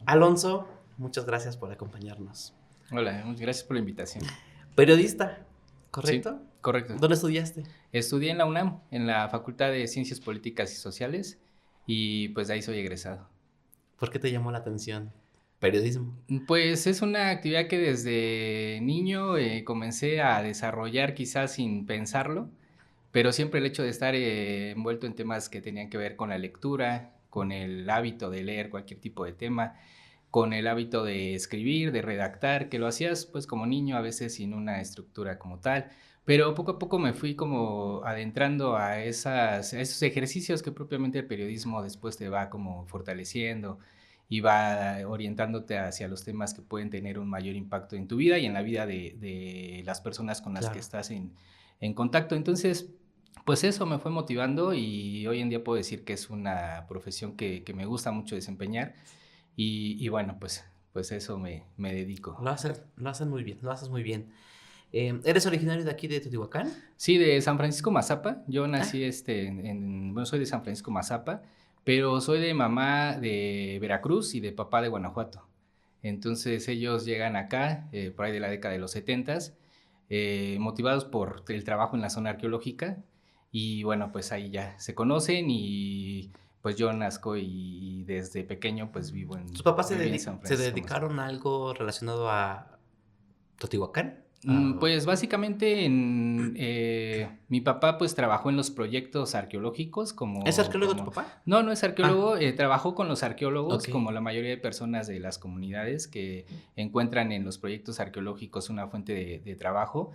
Alonso, muchas gracias por acompañarnos. Hola, muchas gracias por la invitación. Periodista, Sí, ¿correcto? correcto. ¿Dónde estudiaste? Estudié en la UNAM, en la Facultad de Ciencias Políticas y Sociales, y pues de ahí soy egresado. ¿Por qué te llamó la atención periodismo? Pues es una actividad que desde niño comencé a desarrollar quizás sin pensarlo, pero siempre el hecho de estar envuelto en temas que tenían que ver con la lectura, con el hábito de leer cualquier tipo de tema, con el hábito de escribir, de redactar, que lo hacías pues como niño, a veces sin una estructura como tal, pero poco a poco me fui como adentrando a esos ejercicios que propiamente el periodismo después te va como fortaleciendo y va orientándote hacia los temas que pueden tener un mayor impacto en tu vida y en la vida de las personas con las que Claro. estás en contacto. Entonces, pues eso me fue motivando y hoy en día puedo decir que es una profesión que me gusta mucho desempeñar y bueno, pues eso me dedico. Lo hacen muy bien, lo haces muy bien. ¿Eres originario de aquí de Teotihuacán? Sí, de San Francisco Mazapa. Yo Ah, nací bueno, soy de San Francisco Mazapa, pero soy de mamá de Veracruz y de papá de Guanajuato. Entonces ellos llegan acá por ahí de la década de los 70, motivados por el trabajo en la zona arqueológica y bueno, pues ahí ya se conocen y pues yo nazco y desde pequeño pues ¿tus papás viví en San se Francisco Mazapa. dedicaron a algo relacionado a Teotihuacán? Pues básicamente mi papá pues trabajó en los proyectos arqueológicos ¿Es arqueólogo tu como papá? no es Ah, arqueólogo, trabajó con los arqueólogos ok. como la mayoría de personas de las comunidades que encuentran en los proyectos arqueológicos una fuente de trabajo.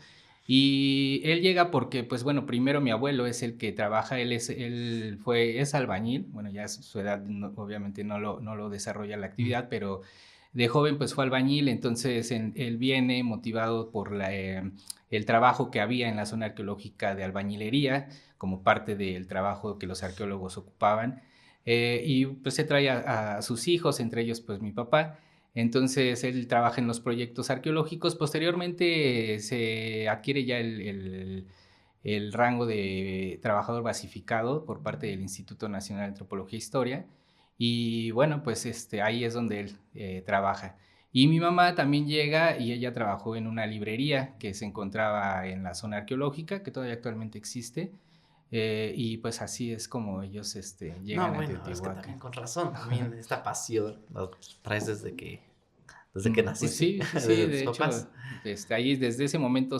Y él llega porque, pues bueno, primero mi abuelo es el que trabaja, es albañil, bueno, ya su edad obviamente no lo desarrolla la Mm. actividad, pero de joven pues fue albañil, entonces él viene motivado por el trabajo que había en la zona arqueológica de albañilería, como parte del trabajo que los arqueólogos ocupaban, y pues se trae a sus hijos, entre ellos pues mi papá. Entonces él trabaja en los proyectos arqueológicos, posteriormente se adquiere ya el rango de trabajador basificado por parte del Instituto Nacional de Antropología e Historia, y bueno, pues ahí es donde él trabaja. Y mi mamá también llega y ella trabajó en una librería que se encontraba en la zona arqueológica, que todavía actualmente existe, y pues así es como ellos No, llegan a bueno, es que Teotihuacán. también con razón, también esta pasión la traes desde que Pues naciste, sí, sí, sí, desde tus de hecho, papás. ahí desde ese momento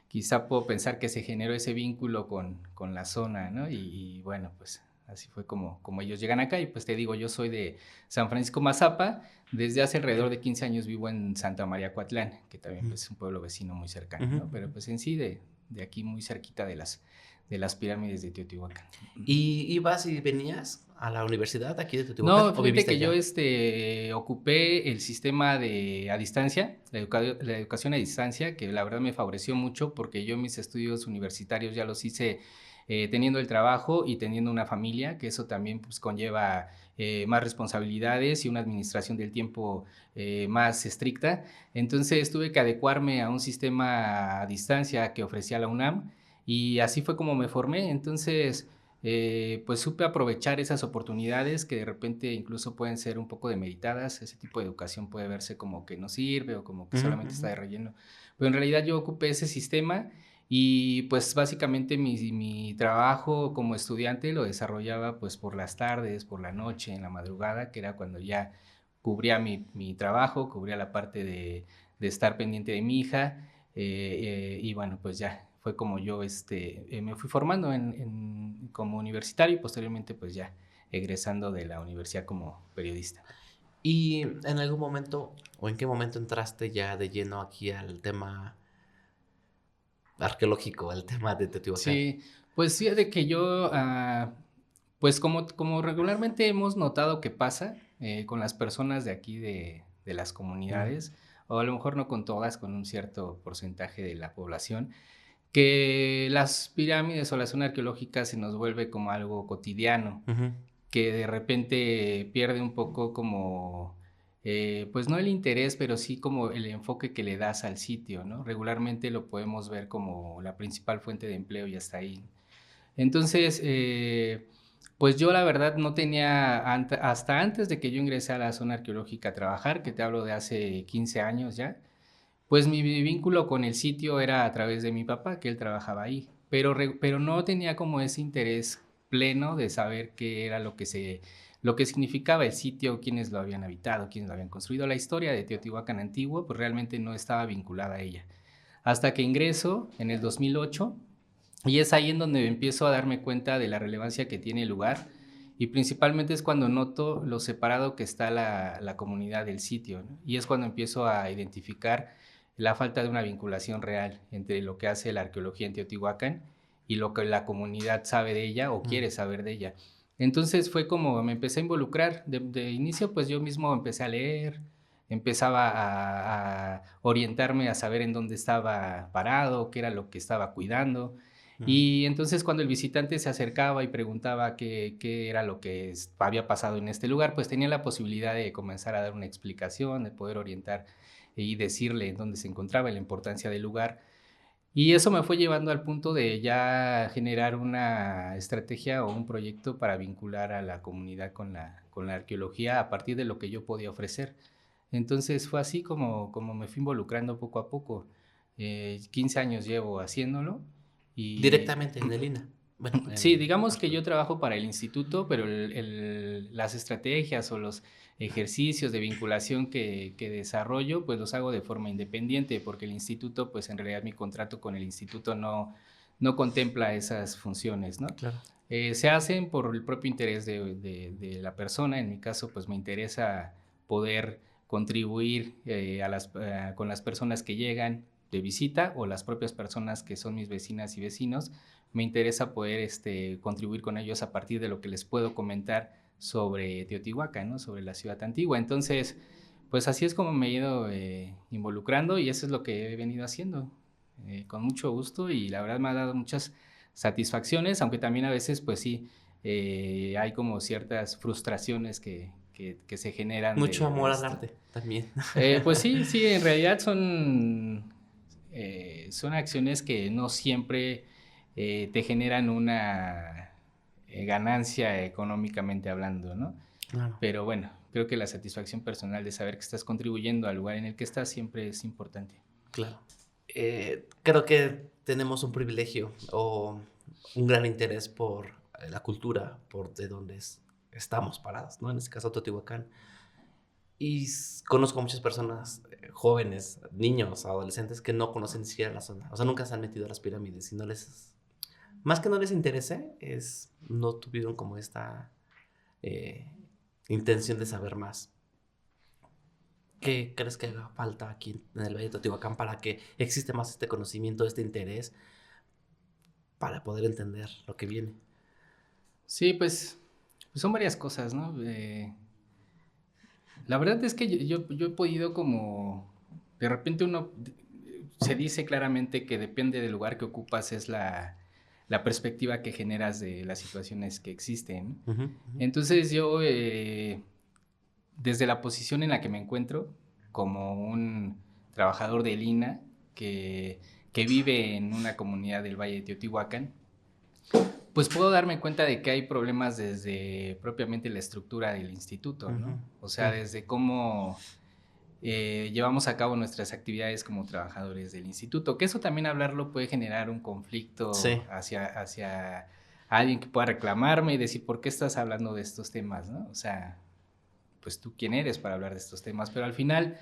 quizá puedo pensar que se generó ese vínculo con la zona, ¿no? Y bueno, pues así fue como ellos llegan acá y pues te digo, yo soy de San Francisco Mazapa, desde hace alrededor de 15 años vivo en Santa María Coatlán, que también Ujú, pues, es un pueblo vecino muy cercano, ujú. ¿no? Pero pues en sí de aquí muy cerquita de las pirámides de Teotihuacán. ¿Y ibas y venías a la universidad aquí de Teotihuacán No, o fíjate viviste que yo allá? ocupé el sistema a distancia, la educación a distancia, que la verdad me favoreció mucho porque yo mis estudios universitarios ya los hice teniendo el trabajo y teniendo una familia, que eso también pues, conlleva más responsabilidades y una administración del tiempo más estricta. Entonces tuve que adecuarme a un sistema a distancia que ofrecía la UNAM y así fue como me formé. Entonces pues supe aprovechar esas oportunidades que de repente incluso pueden ser un poco demeritadas. Ese tipo de educación puede verse como que no sirve o como que Ujú, solamente ujú. está de relleno. Pero en realidad yo ocupé ese sistema y pues básicamente mi trabajo como estudiante lo desarrollaba pues por las tardes, por la noche, en la madrugada, que era cuando ya cubría mi trabajo, cubría la parte de estar pendiente de mi hija y bueno, pues ya fue como yo me fui formando como universitario y posteriormente pues ya egresando de la universidad como periodista. ¿Y en algún momento o en qué momento entraste ya de lleno aquí al tema arqueológico, al tema de Teotihuacán? Sí, pues fíjate que yo, pues como regularmente hemos notado que pasa con las personas de aquí de las Mm, comunidades, o a lo mejor no con todas, con un cierto porcentaje de la población, que las pirámides o la zona arqueológica se nos vuelve como algo cotidiano, ujú. que de repente pierde un poco como, pues no el interés, pero sí como el enfoque que le das al sitio, ¿no? Regularmente lo podemos ver como la principal fuente de empleo y hasta ahí. Entonces, Pues yo la verdad no tenía, hasta antes de que yo ingresé a la zona arqueológica a trabajar, que te hablo de hace 15 años ya, pues mi vínculo con el sitio era a través de mi papá, que él trabajaba ahí, pero no tenía como ese interés pleno de saber qué era lo que significaba el sitio, quiénes lo habían habitado, quiénes lo habían construido. La historia de Teotihuacán antiguo, pues realmente no estaba vinculada a ella. Hasta que ingreso en el 2008 y es ahí en donde empiezo a darme cuenta de la relevancia que tiene el lugar y principalmente es cuando noto lo separado que está la comunidad del sitio, ¿no? Y es cuando empiezo a identificar la falta de una vinculación real entre lo que hace la arqueología en Teotihuacán y lo que la comunidad sabe de ella o Mm, quiere saber de ella. Entonces fue como me empecé a involucrar. De inicio pues yo mismo empecé a leer, empezaba a orientarme a saber en dónde estaba parado, qué era lo que estaba cuidando. mm, Y entonces cuando el visitante se acercaba y preguntaba qué era lo que había pasado en este lugar, pues tenía la posibilidad de comenzar a dar una explicación, de poder orientar y decirle en dónde se encontraba, la importancia del lugar. Y eso me fue llevando al punto de ya generar una estrategia o un proyecto para vincular a la comunidad con la arqueología a partir de lo que yo podía ofrecer. Entonces fue así como me fui involucrando poco a poco. 15 años llevo haciéndolo y directamente en el INA. Bueno, sí, en digamos que yo arqueología. trabajo para el instituto, pero las estrategias o los ejercicios de vinculación que desarrollo, pues los hago de forma independiente, porque el instituto, pues en realidad mi contrato con el instituto no contempla esas funciones, ¿no? Claro. Se hacen por el propio interés de la persona. En mi caso, pues me interesa poder contribuir con las personas que llegan de visita o las propias personas que son mis vecinas y vecinos. Me interesa poder contribuir con ellos a partir de lo que les puedo comentar sobre Teotihuacán, ¿no? Sobre la ciudad antigua. Entonces, pues así es como me he ido involucrando y eso es lo que he venido haciendo con mucho gusto y la verdad me ha dado muchas satisfacciones, aunque también a veces, pues sí, hay como ciertas frustraciones que se generan Mucho de amor al esto. arte también. Pues sí, sí, en realidad son acciones que no siempre te generan una ganancia económicamente hablando, ¿no? Claro. Pero bueno, creo que la satisfacción personal de saber que estás contribuyendo al lugar en el que estás siempre es importante. Claro. Creo que tenemos un privilegio o un gran interés por la cultura, por de dónde estamos parados, ¿no? En este caso, Teotihuacán. Y conozco muchas personas, jóvenes, niños, adolescentes, que no conocen ni siquiera la zona. O sea, nunca se han metido a las pirámides y no les... Más que no les interese, no tuvieron como esta eh, intención de saber más. ¿Qué crees que haga falta aquí en el Valle de Teotihuacán para que existe más este conocimiento, este interés para poder entender lo que viene? Sí, pues son varias cosas, ¿no? La verdad es que yo he podido como, de repente se dice claramente que depende del lugar que ocupas, es la perspectiva que generas de las situaciones que existen. Ujú, ujú. Entonces yo, desde la posición en la que me encuentro, como un trabajador del INA que vive en una comunidad del Valle de Teotihuacán, pues puedo darme cuenta de que hay problemas desde propiamente la estructura del instituto, ¿no? Ujú, O sea, claro. desde cómo llevamos a cabo nuestras actividades como trabajadores del instituto, que eso también hablarlo puede generar un conflicto Sí, hacia alguien que pueda reclamarme y decir, ¿por qué estás hablando de estos temas, no? O sea, pues tú quién eres para hablar de estos temas, pero al final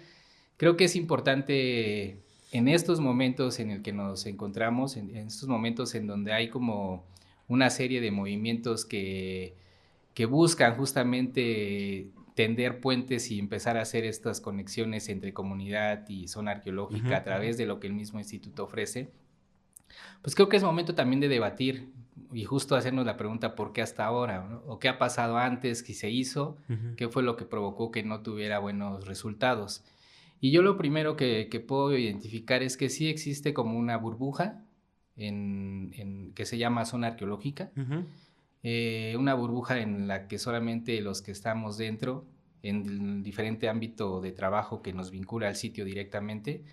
creo que es importante en estos momentos en el que nos encontramos, en estos momentos en donde hay como una serie de movimientos que buscan justamente tender puentes y empezar a hacer estas conexiones entre comunidad y zona ujú, arqueológica a ujú, través de lo que el mismo instituto ofrece, pues creo que es momento también de debatir y justo hacernos la pregunta por qué hasta ahora, ¿no? O qué ha pasado antes, qué se hizo, ujú. qué fue lo que provocó que no tuviera buenos resultados. Y yo lo primero que puedo identificar es que sí existe como una burbuja que se llama zona arqueológica, Ujú. una burbuja en la que solamente los que estamos dentro, en el diferente ámbito de trabajo que nos vincula al sitio directamente,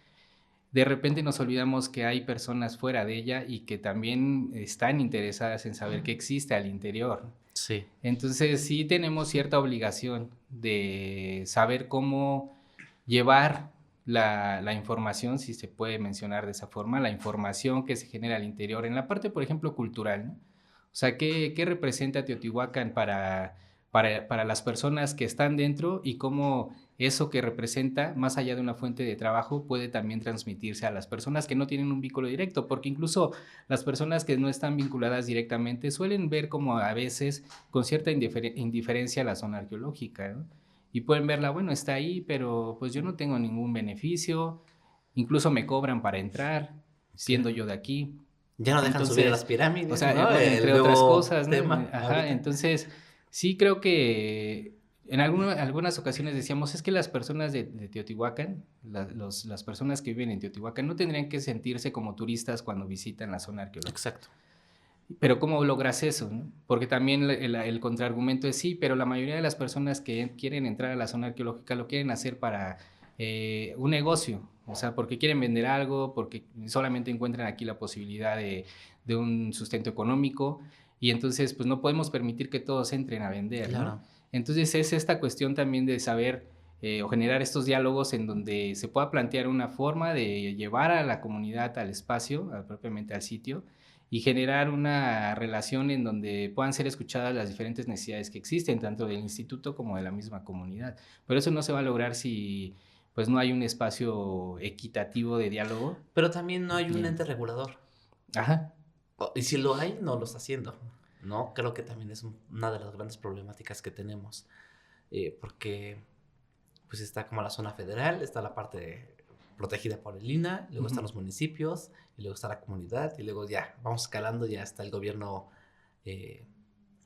de repente nos olvidamos que hay personas fuera de ella y que también están interesadas en saber qué existe al interior. Sí, Entonces sí tenemos cierta obligación de saber cómo llevar la información, si se puede mencionar de esa forma, la información que se genera al interior, en la parte, por ejemplo, cultural, ¿no? O sea, ¿qué representa Teotihuacán para las personas que están dentro y cómo eso que representa, más allá de una fuente de trabajo, puede también transmitirse a las personas que no tienen un vínculo directo? Porque incluso las personas que no están vinculadas directamente suelen ver como a veces con cierta indiferencia la zona arqueológica, ¿no? Y pueden verla, bueno, está ahí, pero pues yo no tengo ningún beneficio, incluso me cobran para entrar, siendo claro. yo de aquí. Ya no dejan subir a las Entonces, o pirámides, sea, ¿no? El entre otras nuevo cosas, ¿no? tema Ajá, ahorita. entonces sí creo que en algunas ocasiones decíamos, es que las personas de Teotihuacán, las personas que viven en Teotihuacán no tendrían que sentirse como turistas cuando visitan la zona arqueológica. Exacto. Pero ¿cómo logras eso? ¿No? Porque también el contraargumento es sí, pero la mayoría de las personas que quieren entrar a la zona arqueológica lo quieren hacer para un negocio, o sea, porque quieren vender algo, porque solamente encuentran aquí la posibilidad de un sustento económico y entonces pues no podemos permitir que todos entren a vender, ¿no? Claro. Entonces es esta cuestión también de saber o generar estos diálogos en donde se pueda plantear una forma de llevar a la comunidad al espacio, propiamente al sitio, y generar una relación en donde puedan ser escuchadas las diferentes necesidades que existen, tanto del instituto como de la misma comunidad. Pero eso no se va a lograr si pues no hay un espacio equitativo de diálogo. Pero también no hay un Y, ente regulador. ajá, Y si lo hay, no lo está haciendo. No, creo que también es una de las grandes problemáticas que tenemos. Porque pues está como la zona federal, está la parte protegida por el INAH, luego están los municipios, y luego está la comunidad, y luego ya vamos escalando, ya está el gobierno eh,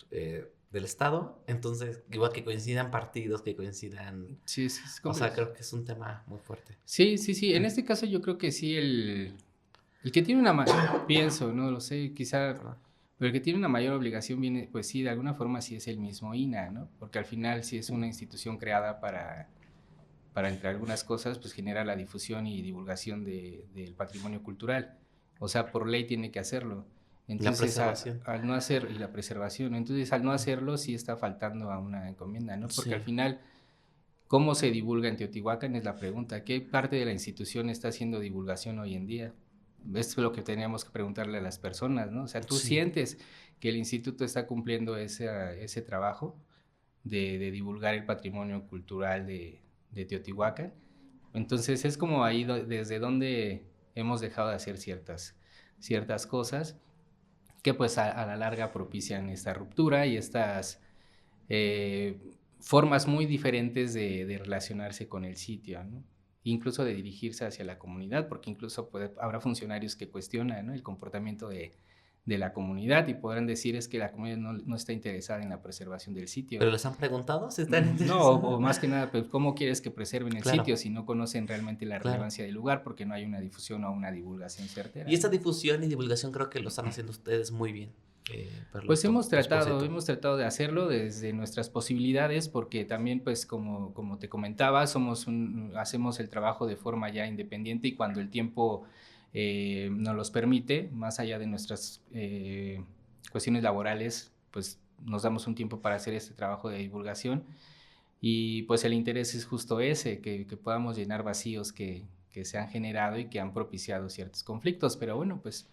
del estado. Entonces, igual que coincidan partidos, que coincidan... sí, sí, O sea, creo que es un tema muy fuerte. sí, sí, sí. En este caso yo creo que sí el que tiene una pienso, no lo sé, quizá, Perdón. pero el que tiene una mayor obligación viene, pues sí, de alguna forma sí es el mismo INAH, ¿no? Porque al final sí es una institución creada para entre algunas cosas, pues genera la difusión y divulgación del patrimonio cultural. O sea, por ley tiene que hacerlo. La Entonces, preservación. al no hacer, y la preservación, entonces al no hacerlo sí está faltando a una encomienda, ¿no? Porque al Sí, final, ¿cómo se divulga en Teotihuacán? Es la pregunta. ¿Qué parte de la institución está haciendo divulgación hoy en día? Esto es lo que teníamos que preguntarle a las personas, ¿no? O sea, ¿tú sí. sientes que el instituto está cumpliendo ese trabajo de divulgar el patrimonio cultural de Teotihuacán? Entonces es como ahí desde donde hemos dejado de hacer ciertas cosas que pues a la larga propician esta ruptura y estas eh, formas muy diferentes de relacionarse con el sitio, ¿no? Incluso de dirigirse hacia la comunidad, porque incluso habrá funcionarios que cuestionan, ¿no?, el comportamiento de la comunidad y podrán decir es que la comunidad no está interesada en la preservación del sitio. ¿Pero les han preguntado si están No, o interesados? más que nada, pues, ¿cómo quieres que preserven el Claro, sitio si no conocen realmente la claro. relevancia del lugar porque no hay una difusión o una divulgación Y certera, esta ¿no? difusión y divulgación creo que lo están haciendo ustedes muy bien. Pero Pues los Posito. hemos tratado de hacerlo desde nuestras posibilidades porque también, pues, como te comentaba, hacemos el trabajo de forma ya independiente y cuando el tiempo nos los permite, más allá de nuestras cuestiones laborales, pues nos damos un tiempo para hacer este trabajo de divulgación. Y pues el interés es justo ese, que podamos llenar vacíos que se han generado y que han propiciado ciertos conflictos. Pero bueno, pues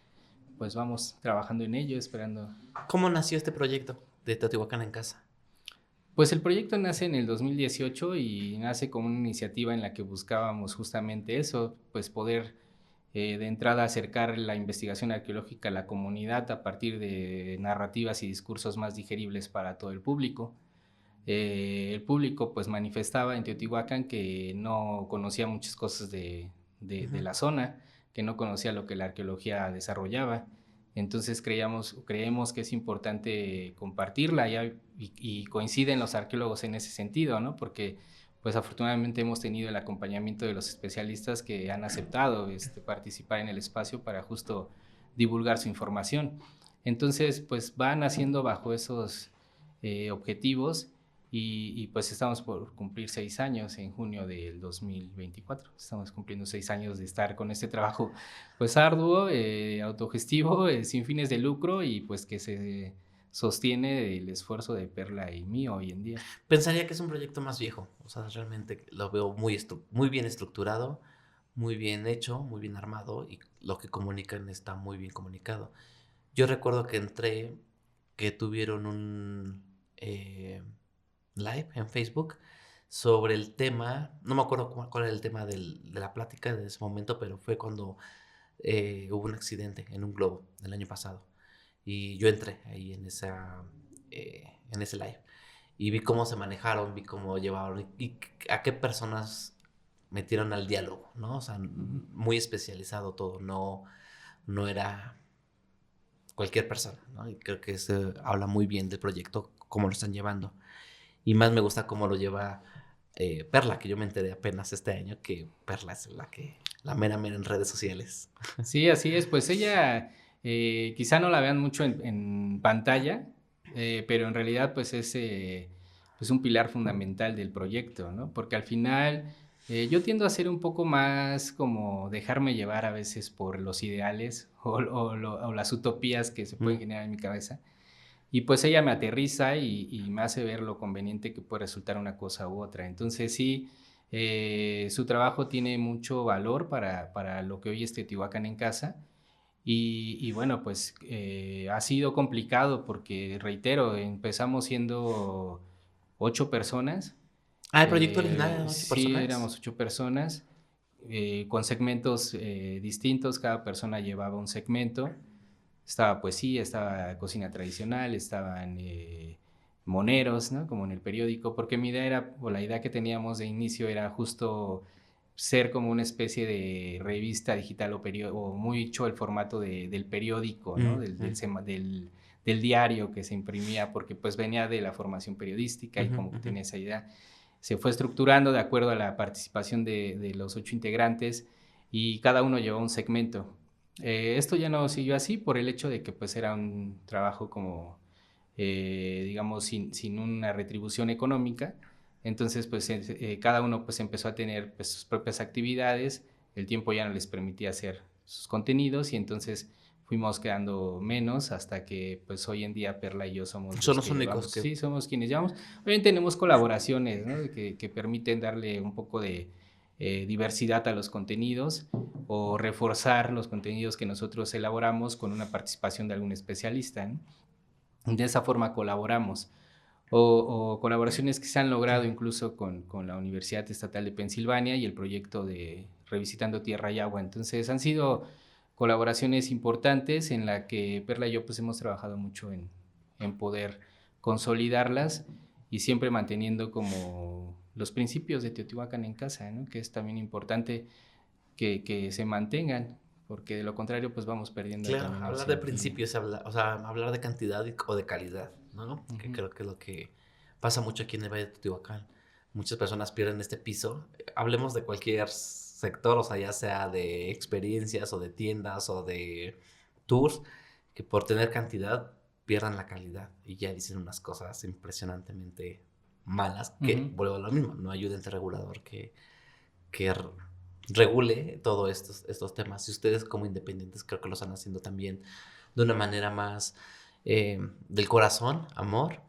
vamos trabajando en ello, esperando. ¿Cómo nació este proyecto de Teotihuacán en casa? Pues el proyecto nace en el 2018 y nace como una iniciativa en la que buscábamos justamente eso, pues poder de entrada acercar la investigación arqueológica a la comunidad a partir de narrativas y discursos más digeribles para todo el público. El público pues manifestaba en Teotihuacán que no conocía muchas cosas de Ujú. la zona, que no conocía lo que la arqueología desarrollaba. Entonces creemos que es importante compartirla y coinciden los arqueólogos en ese sentido, ¿no? Porque pues afortunadamente hemos tenido el acompañamiento de los especialistas que han aceptado participar en el espacio para justo divulgar su información. Entonces pues van haciendo bajo esos objetivos y pues estamos por cumplir 6 años en junio del 2024. Estamos cumpliendo 6 años de estar con este trabajo pues arduo, autogestivo, sin fines de lucro y pues que se sostiene del esfuerzo de Perla y mío hoy en día. Pensaría que es un proyecto más viejo, o sea, realmente lo veo muy bien estructurado, muy bien hecho, muy bien armado y lo que comunican está muy bien comunicado. Yo recuerdo que entré, que tuvieron un live en Facebook sobre el tema, no me acuerdo cuál era el tema de la plática de ese momento, pero fue cuando hubo un accidente en un globo el año pasado y yo entré ahí en ese live y vi cómo se manejaron, vi cómo llevaron y a qué personas metieron al diálogo, ¿no? O sea, Ujú. muy especializado todo, no era cualquier persona, ¿no? Y creo que eso habla muy bien del proyecto, cómo lo están llevando. Y más me gusta cómo lo lleva Perla, que yo me enteré apenas este año que Perla es la mera mera en redes sociales. Sí, así es. Pues ella, quizá no la vean mucho en pantalla, pero en realidad pues es pues un pilar fundamental del proyecto, ¿no? Porque al final yo tiendo a ser un poco más como dejarme llevar a veces por los ideales o las utopías que se pueden Mm. generar en mi cabeza. Y pues ella me aterriza y me hace ver lo conveniente que puede resultar una cosa u otra. Entonces sí, su trabajo tiene mucho valor para lo que hoy es Teotihuacán en casa. Y bueno, pues ha sido complicado porque, reitero, empezamos siendo 8 personas. Ah, el proyecto original eran 8 Sí, personas. éramos 8 personas con segmentos distintos, cada persona llevaba un segmento. Estaba poesía, estaba cocina tradicional, estaban moneros, ¿no? Como en el periódico, porque mi idea era, o la idea que teníamos de inicio era justo ser como una especie de revista digital o mucho el formato del periódico, ¿no? Mm, mm, Del diario que se imprimía, porque pues venía de la formación periodística y ujú, como que ujú. tenía esa idea. Se fue estructurando de acuerdo a la participación de los 8 integrantes y cada uno llevó un segmento. Esto ya no siguió así por el hecho de que pues era un trabajo como, digamos, sin una retribución económica. Entonces, pues cada uno pues empezó a tener pues, sus propias actividades, el tiempo ya no les permitía hacer sus contenidos y entonces fuimos quedando menos hasta que pues hoy en día Perla y yo somos Son los los que únicos llevamos, que... sí, somos quienes llevamos. Hoy tenemos colaboraciones, ¿no? Que permiten darle un poco de diversidad a los contenidos o reforzar los contenidos que nosotros elaboramos con una participación de algún especialista, ¿no? De esa forma colaboramos. O colaboraciones que se han logrado incluso con la Universidad Estatal de Pensilvania y el proyecto de Revisitando Tierra y Agua. Entonces han sido colaboraciones importantes en la que Perla y yo pues hemos trabajado mucho en poder consolidarlas y siempre manteniendo como los principios de Teotihuacán en casa, ¿no? Que es también importante que se mantengan, porque de lo contrario pues vamos perdiendo Claro, también el hablar de sentido. principios, o sea, hablar de cantidad o de calidad, ¿no? Que Ujú. creo que es lo que pasa mucho aquí en el Valle de Teotihuacán. Muchas personas pierden este piso. Hablemos de cualquier sector, o sea, ya sea de experiencias o de tiendas o de tours, que por tener cantidad pierdan la calidad y ya dicen unas cosas impresionantemente malas que, Ujú. vuelvo a lo mismo, no hay un ente regulador que regule todos estos temas. Y ustedes como independientes creo que lo están haciendo también de una manera más del corazón, amor.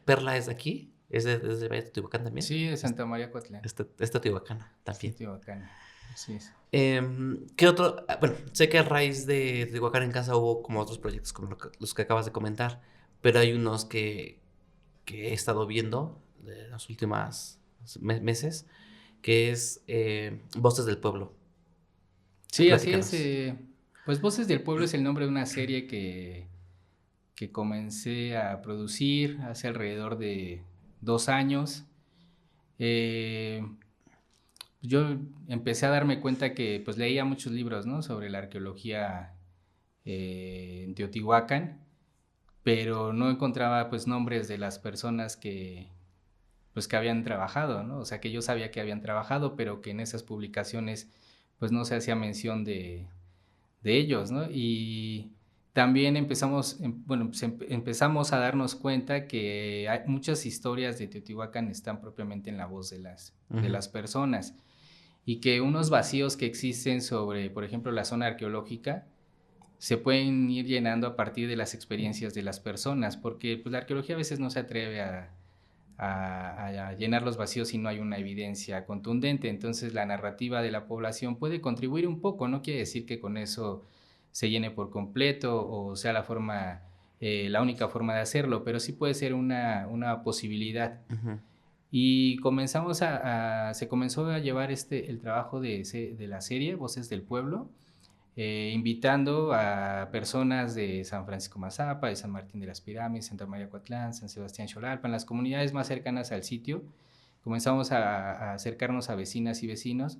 Perla es de aquí, es de Valle de Teotihuacán también. Sí, de Santa María Coatlán. Es teotihuacana Sí, también. Teotihuacán. Así es. ¿Qué otro? Bueno, sé que a raíz de Teotihuacán en casa hubo como otros proyectos como los que acabas de comentar, pero hay unos que he estado viendo de las últimas meses, que es Voces del Pueblo. Sí, así es. Platícanos. Pues Voces del Pueblo es el nombre de una serie que comencé a producir hace alrededor de 2 años. Eh, yo empecé a darme cuenta que pues leía muchos libros, ¿no? Sobre la arqueología en Teotihuacán, pero no encontraba pues nombres de las personas pues que habían trabajado, ¿no? O sea, que yo sabía que habían trabajado, pero que en esas publicaciones pues no se hacía mención de ellos, ¿no? Y también empezamos a darnos cuenta que hay muchas historias de Teotihuacán están propiamente en la voz de las personas, y que unos vacíos que existen sobre, por ejemplo, la zona arqueológica, se pueden ir llenando a partir de las experiencias de las personas, porque pues, la arqueología a veces no se atreve a llenar los vacíos si no hay una evidencia contundente. Entonces la narrativa de la población puede contribuir un poco, no quiere decir que con eso se llene por completo o sea la única forma de hacerlo, pero sí puede ser una posibilidad. Y se comenzó a llevar el trabajo de la serie Voces del Pueblo, invitando a personas de San Francisco Mazapa, de San Martín de las Pirámides, Santa María Coatlán, San Sebastián Xolalpa, en las comunidades más cercanas al sitio. Comenzamos a acercarnos a vecinas y vecinos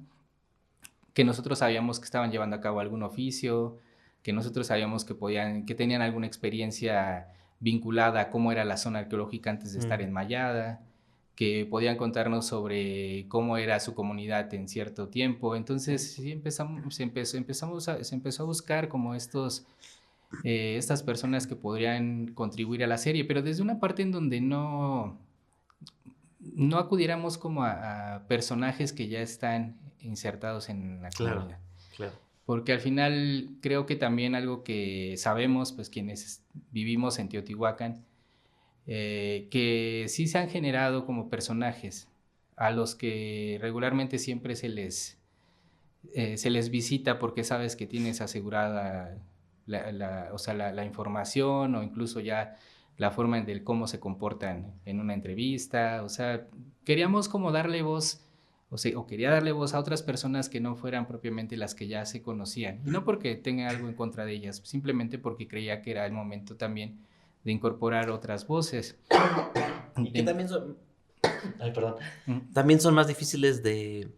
que nosotros sabíamos que estaban llevando a cabo algún oficio, que nosotros sabíamos que tenían alguna experiencia vinculada a cómo era la zona arqueológica antes de estar enmallada, que podían contarnos sobre cómo era su comunidad en cierto tiempo. Entonces sí se empezó a buscar como estas personas que podrían contribuir a la serie, pero desde una parte en donde no acudiéramos como a personajes que ya están insertados en la comunidad. Claro. Porque al final creo que también algo que sabemos, pues quienes vivimos en Teotihuacán, que sí se han generado como personajes a los que regularmente siempre se les visita porque sabes que tienes asegurada la información o incluso ya la forma de cómo se comportan en una entrevista. O sea, queríamos como darle voz, o quería darle voz a otras personas que no fueran propiamente las que ya se conocían. Y no porque tenga algo en contra de ellas, simplemente porque creía que era el momento también de incorporar otras voces. Y que también son... Ay, perdón. También son más difíciles de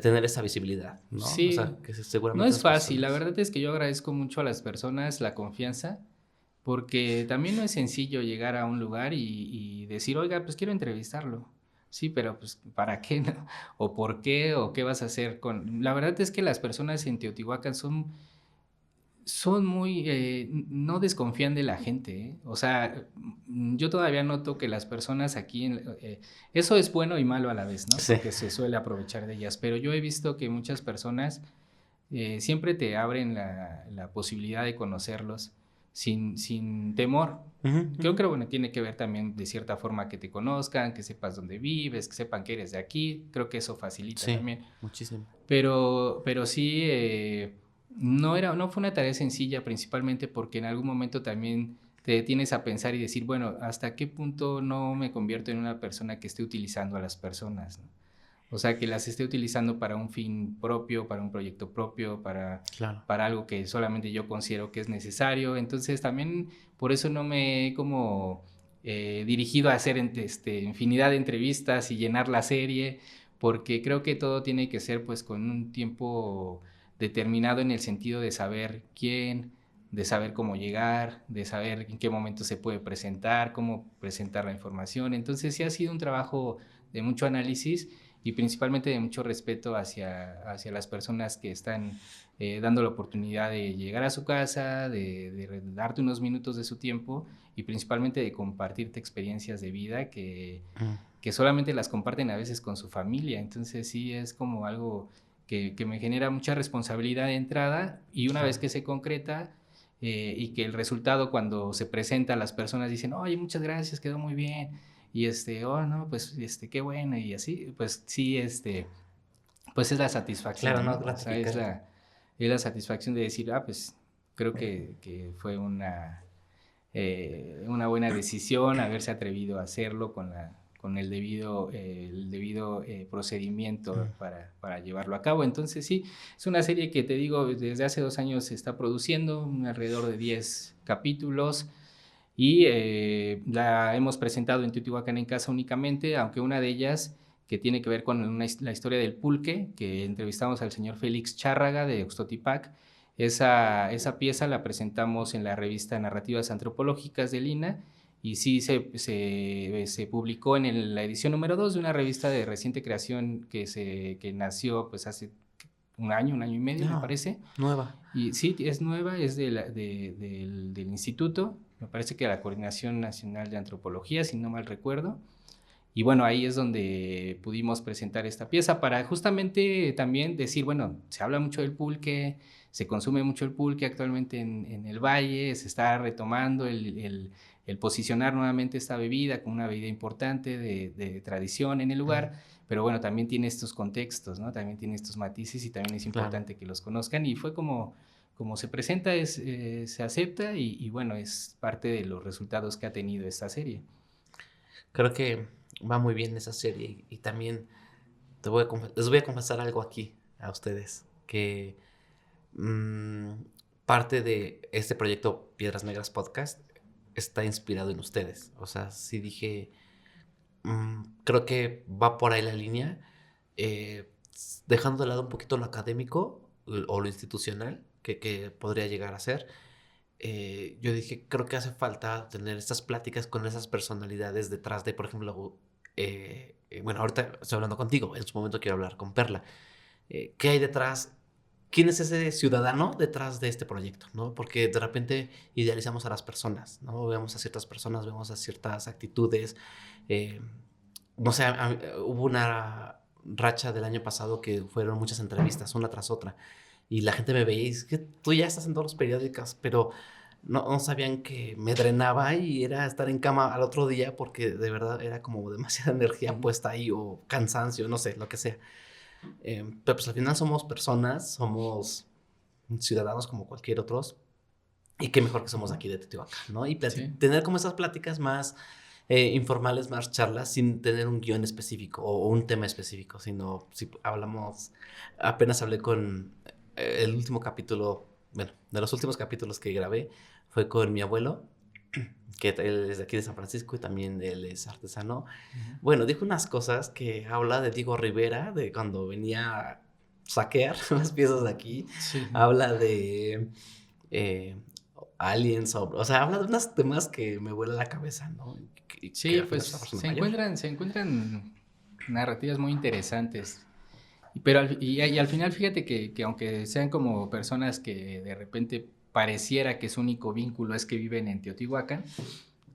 tener esa visibilidad, ¿no? Sí, o sea, que seguramente no es fácil. personas... La verdad es que yo agradezco mucho a las personas la confianza, porque también no es sencillo llegar a un lugar y decir, oiga, pues quiero entrevistarlo. Sí, pero pues ¿para qué? No? ¿O por qué? ¿O qué vas a hacer con...? La verdad es que las personas en Teotihuacán son muy, no desconfían de la gente, ¿eh? O sea, yo todavía noto que las personas aquí, eso es bueno y malo a la vez, ¿no? Sí. Porque se suele aprovechar de ellas, pero yo he visto que muchas personas siempre te abren la posibilidad de conocerlos sin temor. Creo que bueno, tiene que ver también de cierta forma que te conozcan, que sepas dónde vives, que sepan que eres de aquí. Creo que eso facilita también. Muchísimo. Pero sí, no fue una tarea sencilla, principalmente porque en algún momento también te detienes a pensar y decir, bueno, ¿hasta qué punto no me convierto en una persona que esté utilizando a las personas, ¿no? O sea, que las esté utilizando para un fin propio, para un proyecto propio, para algo que solamente yo considero que es necesario. Entonces también por eso no me he como dirigido a hacer infinidad de entrevistas y llenar la serie, porque creo que todo tiene que ser pues con un tiempo determinado en el sentido de saber quién, de saber cómo llegar, de saber en qué momento se puede presentar, cómo presentar la información. Entonces sí ha sido un trabajo de mucho análisis y principalmente de mucho respeto hacia las personas que están dando la oportunidad de llegar a su casa, de darte unos minutos de su tiempo y principalmente de compartirte experiencias de vida que solamente las comparten a veces con su familia. Entonces sí es como algo que me genera mucha responsabilidad de entrada, y una vez que se concreta y que el resultado cuando se presenta, las personas dicen, oye, muchas gracias, quedó muy bien. Y oh, no, pues, qué bueno, y así, pues sí, pues es la satisfacción. Claro, ¿no? O sea, es la satisfacción de decir, pues creo que fue una buena decisión haberse atrevido a hacerlo con el debido procedimiento para llevarlo a cabo. Entonces sí, es una serie que te digo, desde hace 2 años se está produciendo, alrededor de 10 capítulos, y la hemos presentado en Teotihuacán en Casa únicamente, aunque una de ellas que tiene que ver con la historia del pulque, que entrevistamos al señor Félix Chárraga de Oxtotipac. Esa pieza la presentamos en la revista Narrativas Antropológicas de Lina, y sí se publicó en la edición número 2 de una revista de reciente creación que nació pues hace un año y medio, me parece. Nueva. Y sí, es nueva, es del instituto, me parece que la Coordinación Nacional de Antropología, si no mal recuerdo. Y bueno, ahí es donde pudimos presentar esta pieza para justamente también decir, bueno, se habla mucho del pulque, se consume mucho el pulque actualmente en el valle, se está retomando el posicionar nuevamente esta bebida como una bebida importante de tradición en el lugar, pero bueno, también tiene estos contextos, ¿no? También tiene estos matices y también es importante que los conozcan, y fue como se presenta, se acepta y bueno, es parte de los resultados que ha tenido esta serie. Creo que va muy bien esa serie y también les voy a confesar algo aquí a ustedes, que parte de este proyecto Piedras Negras Podcast está inspirado en ustedes. O sea, sí dije, creo que va por ahí la línea, dejando de lado un poquito lo académico o lo institucional que podría llegar a ser. Yo dije, creo que hace falta tener estas pláticas con esas personalidades detrás de, por ejemplo, bueno, ahorita estoy hablando contigo, en su momento quiero hablar con Perla. ¿Qué hay detrás? ¿Quién es ese ciudadano detrás de este proyecto? ¿No? Porque de repente idealizamos a las personas, ¿no? Vemos a ciertas personas, vemos a ciertas actitudes. No sé, hubo una racha del año pasado que fueron muchas entrevistas, una tras otra. Y la gente me veía y dice que tú ya estás en todos los periódicos, pero no sabían que me drenaba y era estar en cama al otro día porque de verdad era como demasiada energía puesta ahí o cansancio, no sé, lo que sea. Pero pues al final somos personas, somos ciudadanos como cualquier otros, y qué mejor que somos aquí de Teotihuacán, ¿no? Y tener como esas pláticas más informales, más charlas, sin tener un guión específico o un tema específico, sino si hablamos, apenas hablé con el último capítulo, bueno, de los últimos capítulos que grabé, fue con mi abuelo, que él es de aquí de San Francisco y también él es artesano. Bueno, dijo unas cosas que habla de Diego Rivera, de cuando venía a saquear las piezas de aquí. Sí. Habla de aliens, o sea, habla de unos temas que me vuelan la cabeza, ¿no? Sí, pues se encuentran narrativas muy interesantes. Pero al final, fíjate que aunque sean como personas que de repente pareciera que su único vínculo es que viven en Teotihuacán,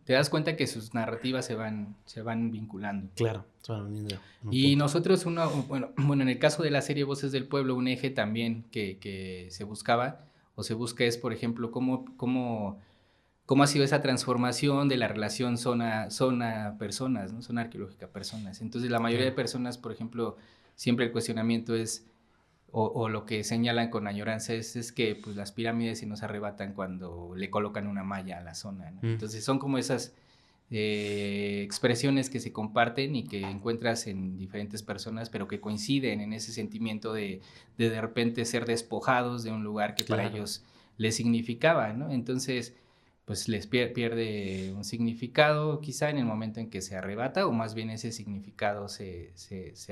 te das cuenta que sus narrativas se van vinculando. Claro, se van uniendo. Y nosotros, bueno, en el caso de la serie Voces del Pueblo, un eje también que se buscaba o se busca es, por ejemplo, cómo ha sido esa transformación de la relación zona-personas, ¿no? Zona arqueológica-personas. Entonces, la mayoría de personas, por ejemplo, siempre el cuestionamiento es, o lo que señalan con añoranza es que pues, las pirámides se nos arrebatan cuando le colocan una malla a la zona, ¿no? Entonces, son como esas expresiones que se comparten y que encuentras en diferentes personas, pero que coinciden en ese sentimiento de repente ser despojados de un lugar que para ellos les significaba, ¿no? Entonces, pues les pierde un significado quizá en el momento en que se arrebata, o más bien ese significado se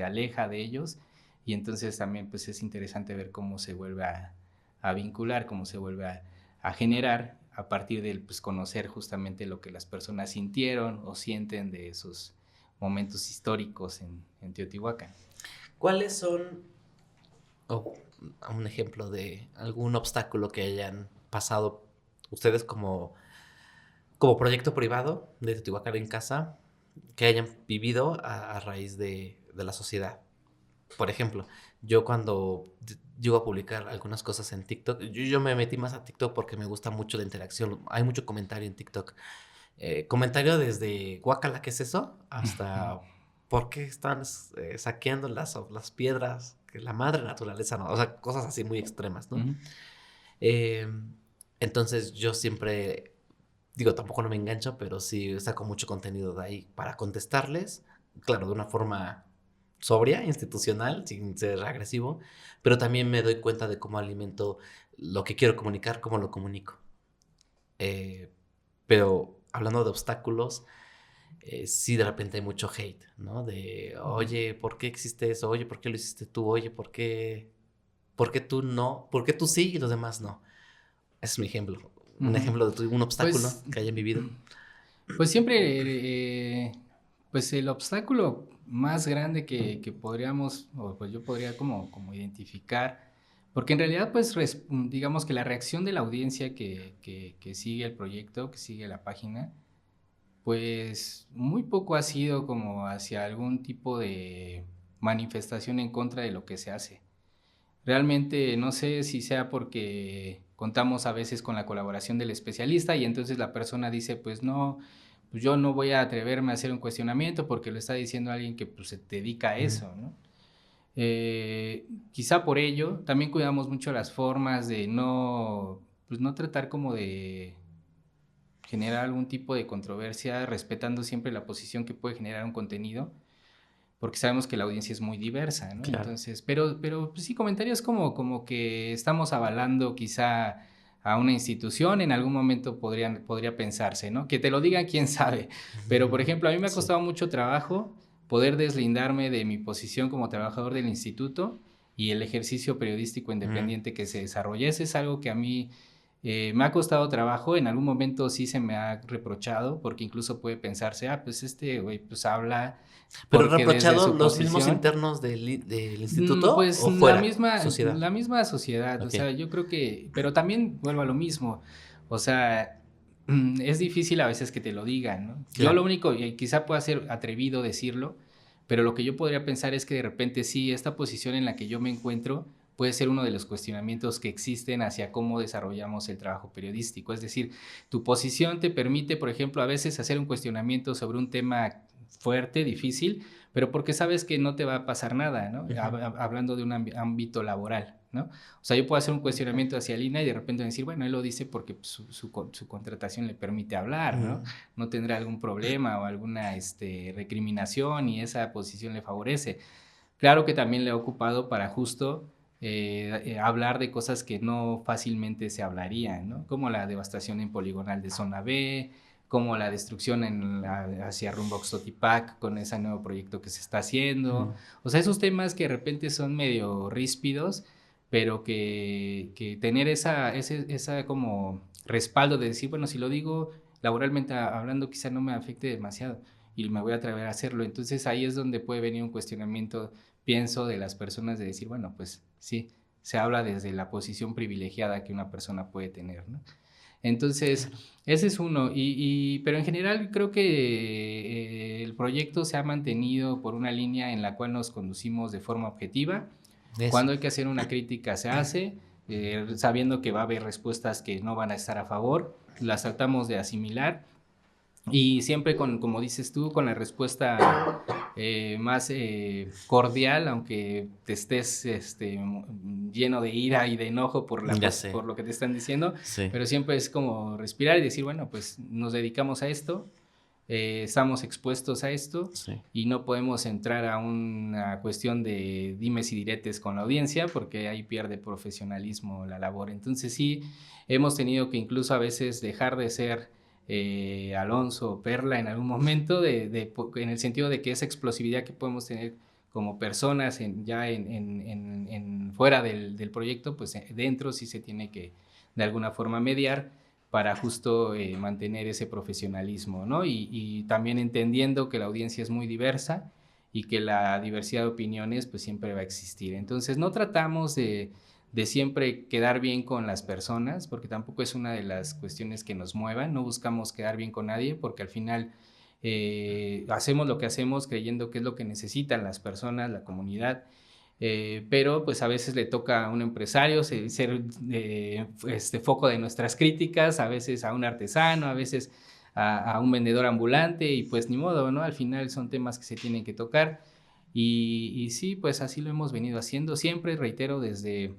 aleja de ellos, y entonces también pues es interesante ver cómo se vuelve a vincular, cómo se vuelve a generar a partir de pues, conocer justamente lo que las personas sintieron o sienten de esos momentos históricos en Teotihuacán. ¿Cuáles son, un ejemplo de algún obstáculo que hayan pasado ustedes como proyecto privado de Teotihuacán en Casa, que hayan vivido a raíz de la sociedad? Por ejemplo, yo cuando llego a publicar algunas cosas en TikTok, yo me metí más a TikTok porque me gusta mucho la interacción. Hay mucho comentario en TikTok. Comentario desde guácala, ¿qué es eso? Hasta ¿por qué están saqueando las piedras? Que la madre naturaleza no. O sea, cosas así muy extremas, ¿no? Entonces yo siempre digo, tampoco no me engancho, pero sí saco mucho contenido de ahí para contestarles, claro, de una forma sobria, institucional, sin ser agresivo, pero también me doy cuenta de cómo alimento lo que quiero comunicar, cómo lo comunico. Pero hablando de obstáculos, sí de repente hay mucho hate, ¿no? De, oye, ¿por qué existe eso? Oye, ¿por qué lo hiciste tú? Oye, ¿por qué tú no? ¿Por qué tú sí y los demás no? Ese es mi ejemplo. Un ejemplo de un obstáculo que hayan vivido. Pues siempre, pues el obstáculo más grande que podríamos, o pues yo podría como identificar, Porque en realidad, pues, digamos que la reacción de la audiencia que sigue el proyecto, que sigue la página, pues, muy poco ha sido como hacia algún tipo de manifestación en contra de lo que se hace. Realmente no sé si sea porque contamos a veces con la colaboración del especialista y entonces la persona dice, pues no, pues yo no voy a atreverme a hacer un cuestionamiento porque lo está diciendo alguien que pues, se dedica a Ujú. eso, ¿no? Quizá por ello también cuidamos mucho las formas de no, pues no tratar como de generar algún tipo de controversia, respetando siempre la posición que puede generar un contenido, porque sabemos que la audiencia es muy diversa, ¿no? Claro. Entonces, pero pues sí, comentarios como que estamos avalando quizá a una institución, en algún momento podría pensarse, ¿no? Que te lo digan, quién sabe. Pero, por ejemplo, a mí me ha Sí. costado mucho trabajo poder deslindarme de mi posición como trabajador del instituto y el ejercicio periodístico Mm, independiente que se desarrollase es algo que a mí me ha costado trabajo, en algún momento sí se me ha reprochado, porque incluso puede pensarse, ah, pues este güey pues habla ¿pero porque desde reprochado su los mismos posición, internos del instituto pues o fuera, sociedad? la misma sociedad, o sea, Okey, yo creo que, pero también vuelvo a lo mismo, o sea, es difícil a veces que te lo digan, ¿no? Yo lo claro. único, y quizá pueda ser atrevido decirlo, pero lo que yo podría pensar es que de repente sí, esta posición en la que yo me encuentro puede ser uno de los cuestionamientos que existen hacia cómo desarrollamos el trabajo periodístico. Es decir, tu posición te permite, por ejemplo, a veces hacer un cuestionamiento sobre un tema fuerte, difícil, pero porque sabes que no te va a pasar nada, ¿no? Ujú. Hablando de un ámbito laboral, ¿no? O sea, yo puedo hacer un cuestionamiento hacia Lina y de repente decir, bueno, él lo dice porque pues, su contratación le permite hablar, ¿no? Mm, No tendrá algún problema o alguna recriminación y esa posición le favorece. Claro que también le ha ocupado para justo hablar de cosas que no fácilmente se hablarían, ¿no? Como la devastación en poligonal de zona B, como la destrucción hacia rumbo Oxotipac con ese nuevo proyecto que se está haciendo. mm, O sea, esos temas que de repente son medio ríspidos, pero que tener esa como respaldo de decir, bueno, si lo digo laboralmente hablando, quizá no me afecte demasiado y me voy a atrever a hacerlo. Entonces ahí es donde puede venir un cuestionamiento, pienso, de las personas de decir, bueno, pues sí, se habla desde la posición privilegiada que una persona puede tener, ¿no? Entonces, claro. ese es uno. Pero en general creo que el proyecto se ha mantenido por una línea en la cual nos conducimos de forma objetiva. Eso. Cuando hay que hacer una crítica se hace, sabiendo que va a haber respuestas que no van a estar a favor, las tratamos de asimilar y siempre con, como dices tú, con la respuesta más cordial, aunque te estés lleno de ira y de enojo Ya sé, por lo que te están diciendo, sí. pero siempre es como respirar y decir, bueno, pues nos dedicamos a esto, estamos expuestos a esto Sí. y no podemos entrar a una cuestión de dimes y diretes con la audiencia porque ahí pierde profesionalismo la labor. Entonces sí, hemos tenido que incluso a veces dejar de ser Alonso o Perla en algún momento, en el sentido de que esa explosividad que podemos tener como personas fuera del proyecto, pues dentro sí se tiene que de alguna forma mediar para justo mantener ese profesionalismo, ¿no? Y también entendiendo que la audiencia es muy diversa y que la diversidad de opiniones pues siempre va a existir. Entonces no tratamos de siempre quedar bien con las personas, porque tampoco es una de las cuestiones que nos muevan, no buscamos quedar bien con nadie, porque al final hacemos lo que hacemos creyendo que es lo que necesitan las personas, la comunidad, pero pues a veces le toca a un empresario ser foco de nuestras críticas, a veces a un artesano, a veces a un vendedor ambulante y pues ni modo, ¿no? Al final son temas que se tienen que tocar y sí, pues así lo hemos venido haciendo siempre, reitero, desde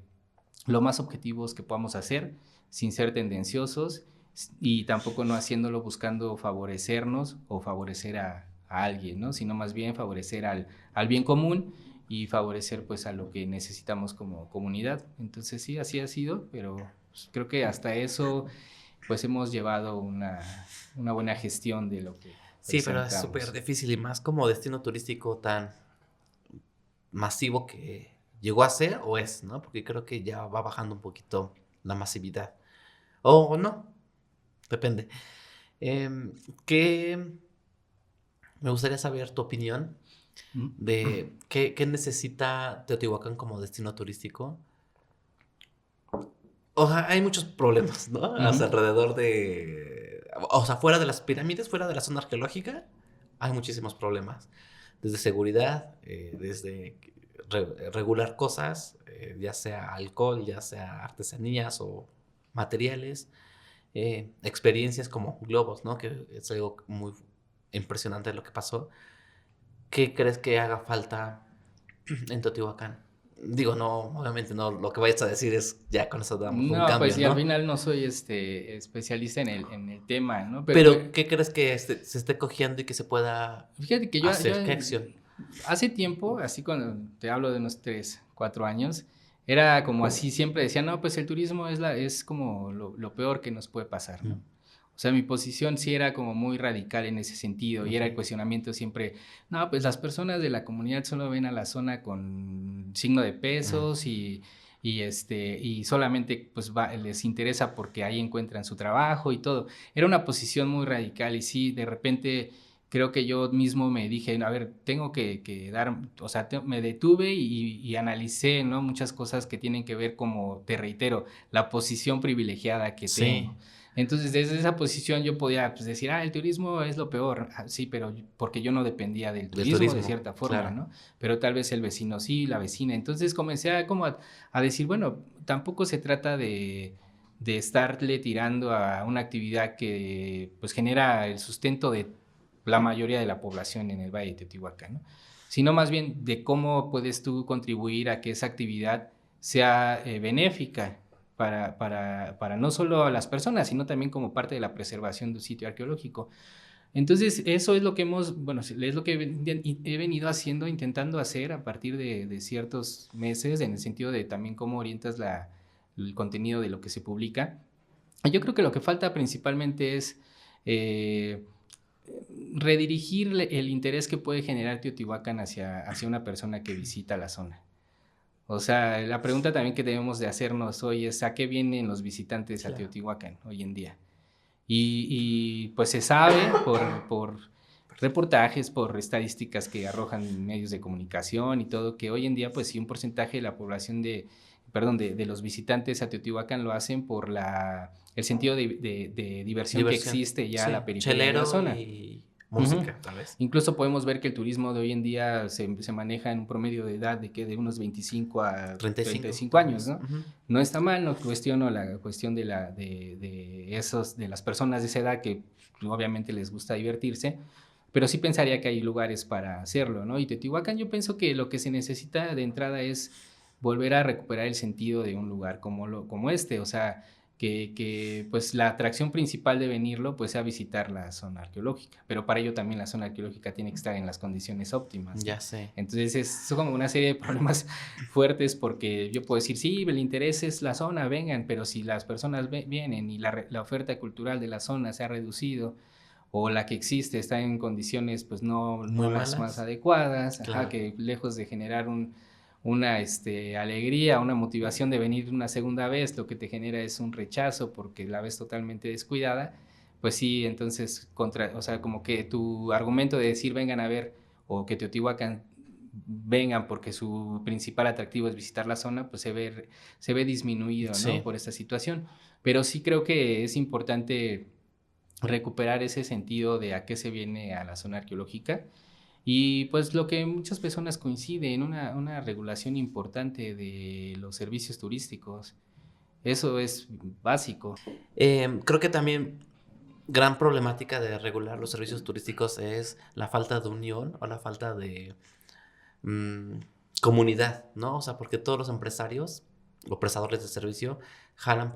lo más objetivos que podamos hacer, sin ser tendenciosos y tampoco no haciéndolo buscando favorecernos o favorecer a alguien, ¿no? Sino más bien favorecer al bien común y favorecer pues a lo que necesitamos como comunidad. Entonces sí, así ha sido, pero pues, creo que hasta eso pues hemos llevado una buena gestión de lo que Sí, pero es súper presentamos. difícil y más como destino turístico tan masivo que llegó a ser o es, ¿no? Porque creo que ya va bajando un poquito la masividad. O no, depende. Em, ¿Qué me gustaría saber tu opinión ¿Mm? de qué necesita Teotihuacán como destino turístico O sea, hay muchos problemas, ¿no? O sea, Ujú. alrededor de... O sea, fuera de las pirámides, fuera de la zona arqueológica, hay muchísimos problemas. Desde seguridad, desde regular cosas, ya sea alcohol, ya sea artesanías o materiales, experiencias como globos, ¿no? Que es algo muy impresionante lo que pasó. ¿Qué crees que haga falta en Teotihuacán? Digo, no, obviamente no, lo que vayas a decir es ya con eso damos un No, pues cambio, sí, al ¿no? final no soy especialista en el tema, ¿no? Pero Pero, ¿qué crees que se esté cogiendo y que se pueda fíjate que yo hacer? ¿Qué acción? hace tiempo, así cuando te hablo de unos 3 4 años, era como así, siempre decía: "No, pues el turismo es como lo peor que nos puede pasar", ¿no? Ujú, O sea, mi posición sí era como muy radical en ese sentido, y era el ujú, cuestionamiento siempre: "No, pues las personas de la comunidad solo ven a la zona con signo de ujú. pesos y solamente, pues, les interesa porque ahí encuentran su trabajo y todo". Era una posición muy radical y sí, de repente creo que yo mismo me dije: "A ver, tengo que dar", o sea, me detuve y analicé, ¿no? Muchas cosas que tienen que ver, como te reitero, la posición privilegiada que Sí, tengo. Entonces, desde esa posición yo podía, pues, decir: "Ah, el turismo es lo peor". Ah, sí, pero porque yo no dependía del del turismo de turismo, cierta forma, claro. ¿no? Pero tal vez el vecino sí, la vecina. Entonces, comencé a decir: "Bueno, tampoco se trata de estarle tirando a una actividad que, pues, genera el sustento de la mayoría de la población en el Valle de Teotihuacán, ¿no? Sino más bien de cómo puedes tú contribuir a que esa actividad sea, benéfica para no solo a las personas, sino también como parte de la preservación de un sitio arqueológico". Entonces, eso es lo que bueno, es lo que he venido haciendo, intentando hacer a partir de ciertos meses, en el sentido de también cómo orientas el contenido de lo que se publica. Y yo creo que lo que falta principalmente es, eh, redirigir el interés que puede generar Teotihuacán hacia una persona que visita la zona. O sea, la pregunta también que debemos de hacernos hoy es, ¿a qué vienen los visitantes a Claro. Teotihuacán hoy en día? Pues se sabe por reportajes, por estadísticas que arrojan medios de comunicación y todo, que hoy en día, pues sí, un porcentaje de la población de los visitantes a Teotihuacán lo hacen por el sentido de diversión que Diversión. existe ya a la Sí, periferia de la chelero zona. y Ujú. música, tal vez. Incluso podemos ver que el turismo de hoy en día se maneja en un promedio de edad de unos 25 a 35, 35 tal años, vez. ¿no? Ujú. No está mal, no cuestiono la cuestión de las personas de esa edad que obviamente les gusta divertirse, pero sí pensaría que hay lugares para hacerlo, ¿no? Y Teotihuacán, yo pienso que lo que se necesita de entrada es volver a recuperar el sentido de un lugar como este, o sea, pues la atracción principal de venirlo pues sea visitar la zona arqueológica, pero para ello también la zona arqueológica tiene que estar en las condiciones óptimas, ¿no? Ya sé. Entonces son como una serie de problemas fuertes porque yo puedo decir, sí, el interés es la zona, vengan, pero si las personas vienen y la oferta cultural de la zona se ha reducido o la que existe está en condiciones pues Muy no las más malas. adecuadas, ajá, Claro. que lejos de generar una alegría, una motivación de venir una segunda vez, lo que te genera es un rechazo porque la ves totalmente descuidada, pues sí, entonces, o sea, como que tu argumento de decir vengan a ver o que Teotihuacán vengan porque su principal atractivo es visitar la zona, pues se ve disminuido, ¿no? Sí. Por esta situación. Pero sí creo que es importante recuperar ese sentido de a qué se viene a la zona arqueológica y pues lo que muchas personas coinciden, una regulación importante de los servicios turísticos. Eso es básico. Creo que también gran problemática de regular los servicios turísticos es la falta de unión o la falta de mm, comunidad, ¿no? O sea, porque todos los empresarios o prestadores de servicio jalan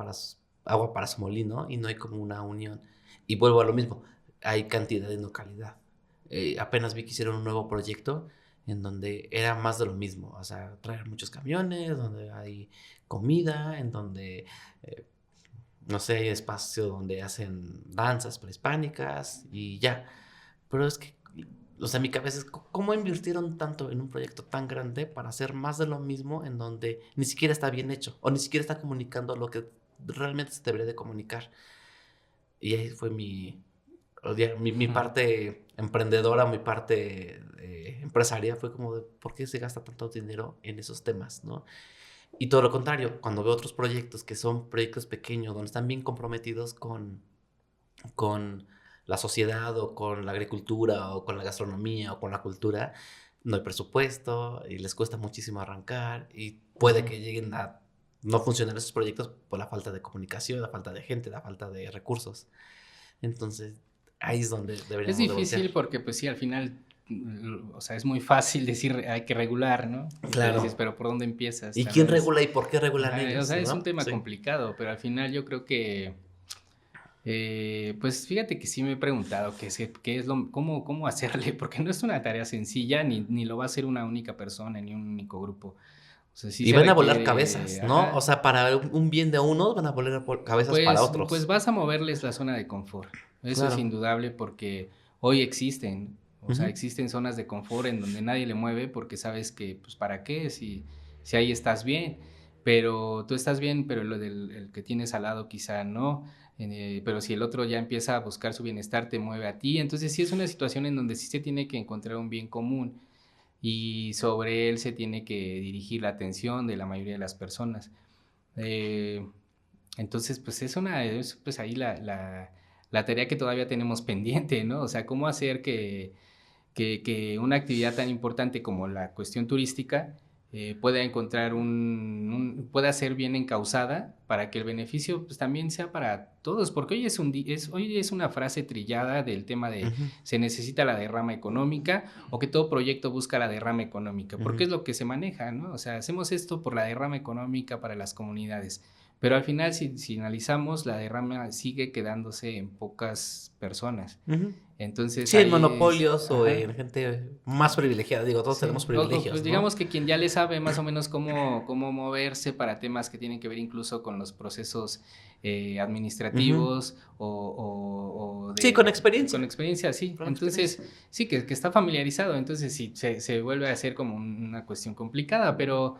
agua para su molino y no hay como una unión. Y vuelvo a lo mismo, hay cantidad y no calidad. Apenas vi que hicieron un nuevo proyecto en donde era más de lo mismo, o sea, traer muchos camiones, donde hay comida, en donde, eh, no sé, hay espacio donde hacen danzas prehispánicas y ya. Pero es que, o sea, mi cabeza es, ¿cómo invirtieron tanto en un proyecto tan grande para hacer más de lo mismo en donde ni siquiera está bien hecho o ni siquiera está comunicando lo que realmente se debería de comunicar? Y ahí fue mi parte emprendedora, mi parte empresaria, fue como de, ¿por qué se gasta tanto dinero en esos temas, no? Y todo lo contrario, cuando veo otros proyectos que son proyectos pequeños, donde están bien comprometidos con la sociedad o con la agricultura o con la gastronomía o con la cultura, no hay presupuesto y les cuesta muchísimo arrancar y puede Ujú. que lleguen a no funcionar esos proyectos por la falta de comunicación, la falta de gente, la falta de recursos. Entonces, ahí es donde Es deberíamos de voltear. difícil porque, pues sí, al final, o sea, es muy fácil decir hay que regular, ¿no? Pero dices, Claro. pero ¿por dónde empiezas? ¿Y quién También es, regula y por qué regulan ajá, o ellos, sea, es un no? tema Sí. complicado, pero al final yo creo que, pues fíjate que sí me he preguntado qué es cómo hacerle, porque no es una tarea sencilla, ni lo va a hacer una única persona, ni un único grupo. O sea, sí Y se van a volar requiere, cabezas, ¿no? O ajá, sea, para un bien de unos, van a volar cabezas para pues otros. vas a moverles la zona de confort. Eso es Claro. indudable porque hoy existen, o sea, Ujú, existen zonas de confort en donde nadie le mueve porque sabes que, pues, ¿para qué? Si ahí estás bien, pero tú estás bien, pero lo del el que tienes al lado quizá no, pero si el otro ya empieza a buscar su bienestar, te mueve a ti. Entonces, sí es una situación en donde sí se tiene que encontrar un bien común y sobre él se tiene que dirigir la atención de la mayoría de las personas. Eh, entonces, pues es pues ahí la tarea que todavía tenemos pendiente, ¿no? O sea, cómo hacer que una actividad tan importante como la cuestión turística pueda encontrar pueda ser bien encausada para que el beneficio pues también sea para todos, porque hoy es una frase trillada del tema de ujú, se necesita la derrama económica o que todo proyecto busca la derrama económica, porque ujú. es lo que se maneja, ¿no? O sea, hacemos esto por la derrama económica para las comunidades, pero al final si analizamos la derrama sigue quedándose en pocas personas. Ujú. Entonces Sí, en ahí es, monopolios o ajá, en gente más privilegiada. Digo, todos sí, tenemos pues privilegios, ¿no? digamos que quien ya le sabe más o menos cómo moverse para temas que tienen que ver incluso con los procesos Ujú. administrativos o Sí, con con experiencia. experiencia, sí. Con Entonces, experiencia. sí, que está familiarizado, entonces sí, se vuelve a hacer como una cuestión complicada, pero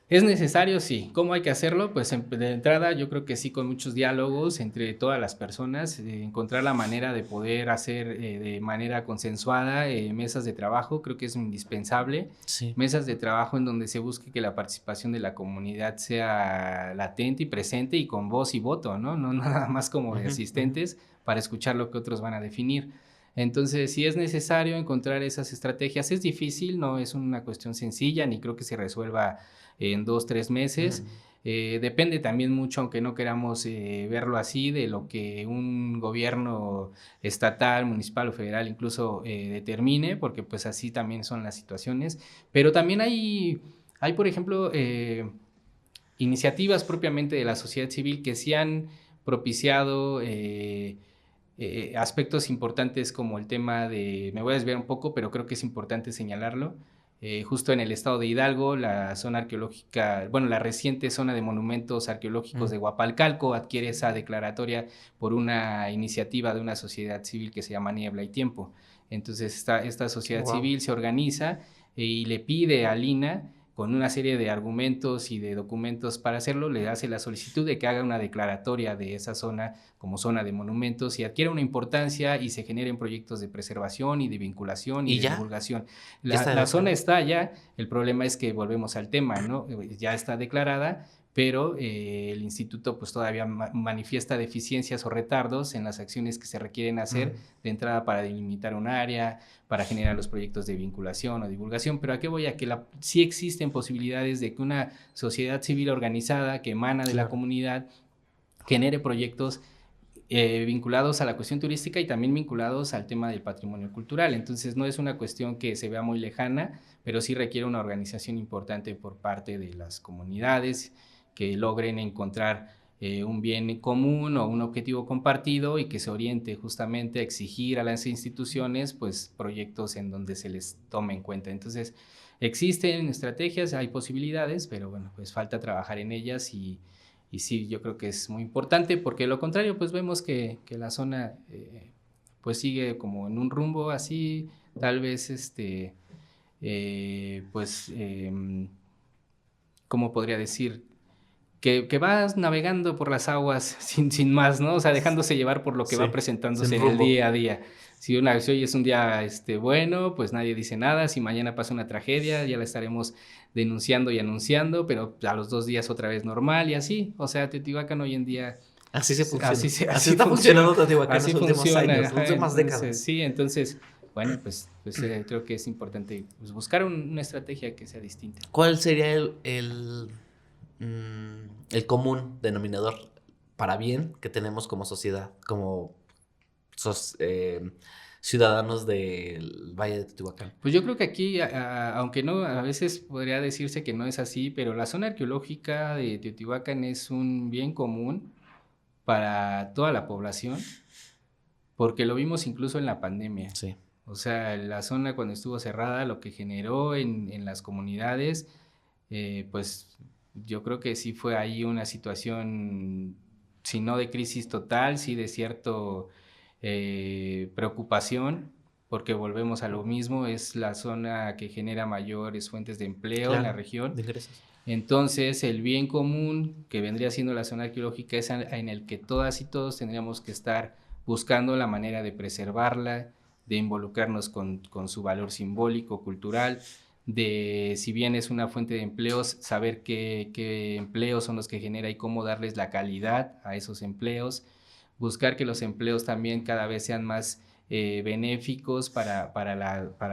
¿es necesario? Sí. ¿Cómo hay que hacerlo? Pues de entrada yo creo que sí, con muchos diálogos entre todas las personas, encontrar la manera de poder hacer de manera consensuada mesas de trabajo, creo que es indispensable. Sí. Mesas de trabajo en donde se busque que la participación de la comunidad sea latente y presente y con voz y voto, ¿no? No nada más como de Ujú, ujú. asistentes para escuchar lo que otros van a definir. Entonces, si es necesario encontrar esas estrategias, es difícil, no es una cuestión sencilla, ni creo que se resuelva en 2, 3 meses. Mm. Depende también mucho, aunque no queramos verlo así, de lo que un gobierno estatal, municipal o federal incluso determine, porque pues así también son las situaciones. Pero también hay por ejemplo, iniciativas propiamente de la sociedad civil que sí han propiciado aspectos importantes como el tema de, me voy a desviar un poco, pero creo que es importante señalarlo, justo en el estado de Hidalgo, la zona arqueológica, bueno, la reciente zona de monumentos arqueológicos Mm. de Huapalcalco adquiere esa declaratoria por una iniciativa de una sociedad civil que se llama Niebla y Tiempo. Entonces, esta sociedad Wow. civil se organiza y le pide a Lina con una serie de argumentos y de documentos para hacerlo, le hace la solicitud de que haga una declaratoria de esa zona como zona de monumentos y adquiere una importancia y se generen proyectos de preservación y de vinculación y ¿Y de ya? divulgación. ¿Ya está La zona declarado? está ya, el problema es que volvemos al tema, ¿no? Ya está declarada, pero el instituto pues todavía manifiesta deficiencias o retardos en las acciones que se requieren hacer Mm. de entrada para delimitar un área, para generar los proyectos de vinculación o divulgación, pero ¿a qué voy? A que sí existen posibilidades de que una sociedad civil organizada que emana de la Claro. comunidad genere proyectos vinculados a la cuestión turística y también vinculados al tema del patrimonio cultural. Entonces no es una cuestión que se vea muy lejana, pero sí requiere una organización importante por parte de las comunidades que logren encontrar un bien común o un objetivo compartido y que se oriente justamente a exigir a las instituciones pues proyectos en donde se les tome en cuenta. Entonces existen estrategias, hay posibilidades, pero bueno, pues falta trabajar en ellas y sí, yo creo que es muy importante porque lo contrario, pues vemos que la zona pues sigue como en un rumbo así, tal vez pues, ¿cómo podría decir? que vas navegando por las aguas sin más, ¿no? O sea, dejándose llevar por lo que va Sí, presentándose sin en el rumbo. día a día. Si hoy es un día, bueno, pues nadie dice nada. Si mañana pasa una tragedia, ya la estaremos denunciando y anunciando, pero a los 2 días otra vez normal y así. O sea, Teotihuacán hoy en día Así se funciona. Así así está funcionando funciona, Teotihuacán en así los últimos funciona, años, las ajá. últimas Entonces, décadas. sí, entonces, bueno, creo que es importante, pues, buscar una estrategia que sea distinta. ¿Cuál sería el común denominador para bien que tenemos como sociedad, como sos- eh, ciudadanos del Valle de Teotihuacán? Pues yo creo que aquí, aunque no, a veces podría decirse que no es así, pero la zona arqueológica de Teotihuacán es un bien común para toda la población, porque lo vimos incluso en la pandemia. Sí, O sea, la zona cuando estuvo cerrada, lo que generó en las comunidades, pues yo creo que sí fue ahí una situación, si no de crisis total, sí de cierto preocupación, porque volvemos a lo mismo, es la zona que genera mayores fuentes de empleo en la claro, región. de ingresos. Entonces, el bien común que vendría siendo la zona arqueológica es en el que todas y todos tendríamos que estar buscando la manera de preservarla, de involucrarnos con su valor simbólico, cultural, de, si bien es una fuente de empleos, saber qué empleos son los que genera y cómo darles la calidad a esos empleos, buscar que los empleos también cada vez sean más benéficos para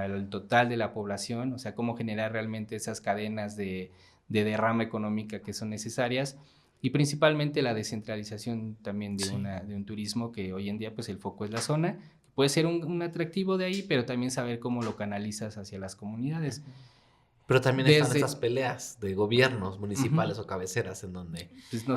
el total de la población, o sea, cómo generar realmente esas cadenas de derrama económica que son necesarias y principalmente la descentralización también Sí. de un turismo que hoy en día pues el foco es la zona, puede ser un atractivo de ahí, pero también saber cómo lo canalizas hacia las comunidades. Pero también están estas Desde, peleas de gobiernos uh-huh, municipales o cabeceras en donde... pues no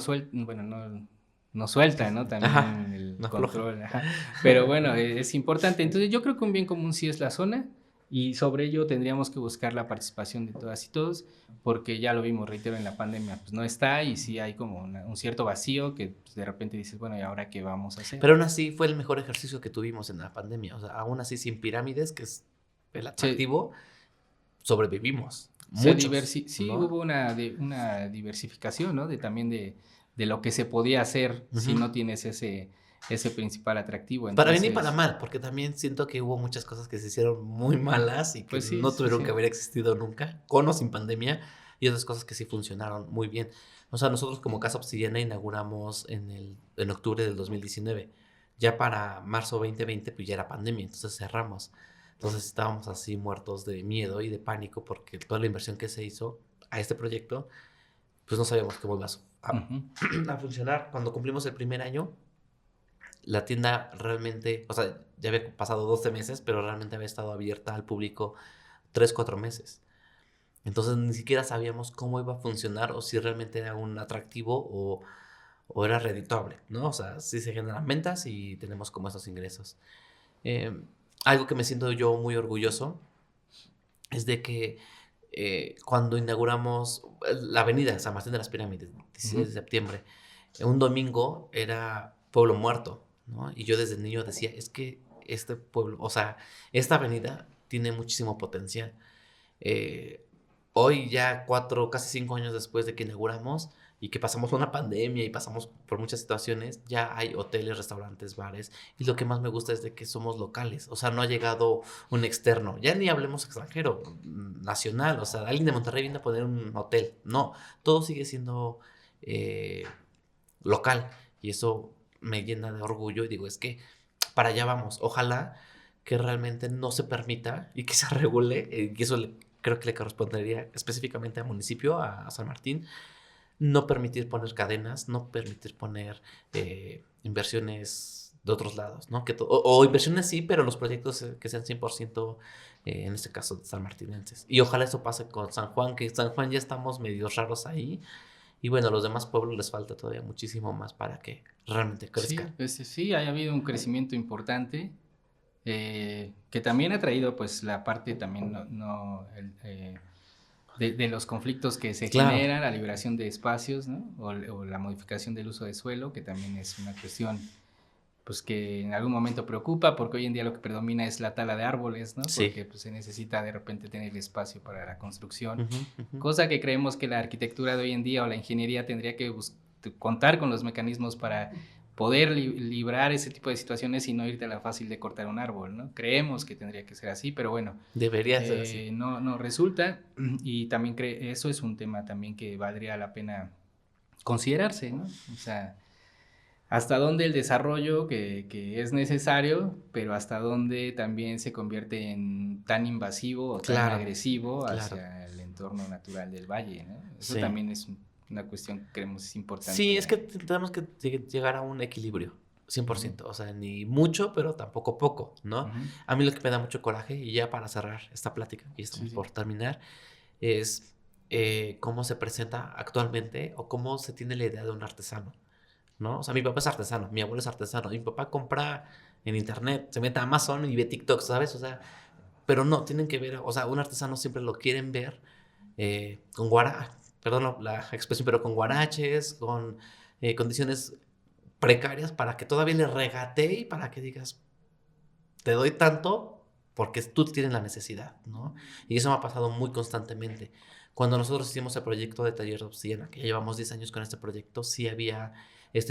suelta, ¿no? Ajá, También el no afloja. control, ajá. Pero bueno, es importante. Entonces yo creo que un bien común sí es la zona y sobre ello tendríamos que buscar la participación de todas y todos, porque ya lo vimos, reitero, en la pandemia, pues no está y sí hay como un cierto vacío que pues, de repente dices, bueno, ¿y ahora qué vamos a hacer? Pero aún así fue el mejor ejercicio que tuvimos en la pandemia. O sea, aún así sin pirámides, que es el Se, atractivo, sobrevivimos. Muchos, sí ¿no? hubo una diversificación, ¿no? También de lo que se podía hacer si Ujú. no tienes ese principal atractivo. Para bien y para Entonces, mal, porque también siento que hubo muchas cosas que se hicieron muy malas y que pues sí, no sí, tuvieron sí. que haber existido nunca, con o sin pandemia, y otras cosas que sí funcionaron muy bien. O sea, nosotros como Casa Obsidiana inauguramos en octubre del 2019. Ya para marzo 2020, pues ya era pandemia, entonces cerramos. Entonces estábamos así muertos de miedo y de pánico porque toda la inversión que se hizo a este proyecto, pues no sabíamos cómo iba Ujú. a funcionar. Cuando cumplimos el primer año, la tienda realmente, o sea, ya había pasado 12 meses, pero realmente había estado abierta al público 3 4 meses. Entonces ni siquiera sabíamos cómo iba a funcionar o si realmente era un atractivo o era redituable, ¿no? O sea, sí se generan ventas y tenemos como esos ingresos. Eh, Algo que me siento yo muy orgulloso es de que cuando inauguramos la avenida San Martín de las Pirámides, 16 Ujú. de septiembre, un domingo era pueblo muerto, ¿no? Y yo desde niño decía, es que este pueblo, o sea, esta avenida tiene muchísimo potencial. Eh, Hoy ya 4, casi 5 años después de que inauguramos y que pasamos una pandemia y pasamos por muchas situaciones, ya hay hoteles, restaurantes, bares y lo que más me gusta es de que somos locales, o sea, no ha llegado un externo, ya ni hablemos extranjero, nacional, o sea, alguien de Monterrey viene a poner un hotel, no, todo sigue siendo eh, local y eso me llena de orgullo y digo, es que para allá vamos, ojalá que realmente no se permita y que se regule, y eso creo que le correspondería específicamente al municipio, a San Martín, no permitir poner cadenas, no permitir poner inversiones de otros lados, ¿no? O inversiones sí, pero los proyectos que sean 100%, en este caso, San Martinenses. Y ojalá eso pase con San Juan, que San Juan ya estamos medio raros ahí, y bueno, a los demás pueblos les falta todavía muchísimo más para que realmente Sí, crezcan. pues sí, ha habido un crecimiento importante que también ha traído pues la parte también de los conflictos que se Claro, generan, la liberación de espacios, ¿no? O la modificación del uso de suelo, que también es una cuestión pues que en algún momento preocupa, porque hoy en día lo que predomina es la tala de árboles, ¿no? Sí. Porque pues se necesita de repente tener espacio para la construcción, Ujú, ujú. cosa que creemos que la arquitectura de hoy en día o la ingeniería tendría que contar con los mecanismos para poder librar ese tipo de situaciones y no irte a la fácil de cortar un árbol, ¿no? Creemos que tendría que ser así, pero bueno, Debería ser así. no resulta, y también eso es un tema también que valdría la pena considerarse, ¿no? O sea, hasta dónde el desarrollo que es necesario, pero hasta dónde también se convierte en tan invasivo o tan Claro, agresivo claro. hacia el entorno natural del valle, ¿no? Eso Sí. también es una cuestión que creemos es Sí, es que importante. tenemos que llegar a un equilibrio, Ujú, 100%. O sea, ni mucho, pero tampoco poco, ¿no? ujú. A mí lo que me da mucho coraje, y ya para cerrar esta plática, y Sí, estamos sí. por terminar, es cómo se presenta actualmente o cómo se tiene la idea de un artesano, ¿no? O sea, mi papá es artesano, mi abuelo es artesano, mi papá compra en internet, se mete a Amazon y ve TikTok, ¿sabes? O sea, pero no, tienen que ver, o sea, un artesano siempre lo quieren ver con perdón la expresión, pero con guaraches, con condiciones precarias para que todavía le regatee y para que digas, te doy tanto porque tú tienes la necesidad, ¿no? Y eso me ha pasado muy constantemente. Cuando nosotros hicimos el proyecto de Taller de Obsidiana, que ya llevamos 10 años con este proyecto, sí había es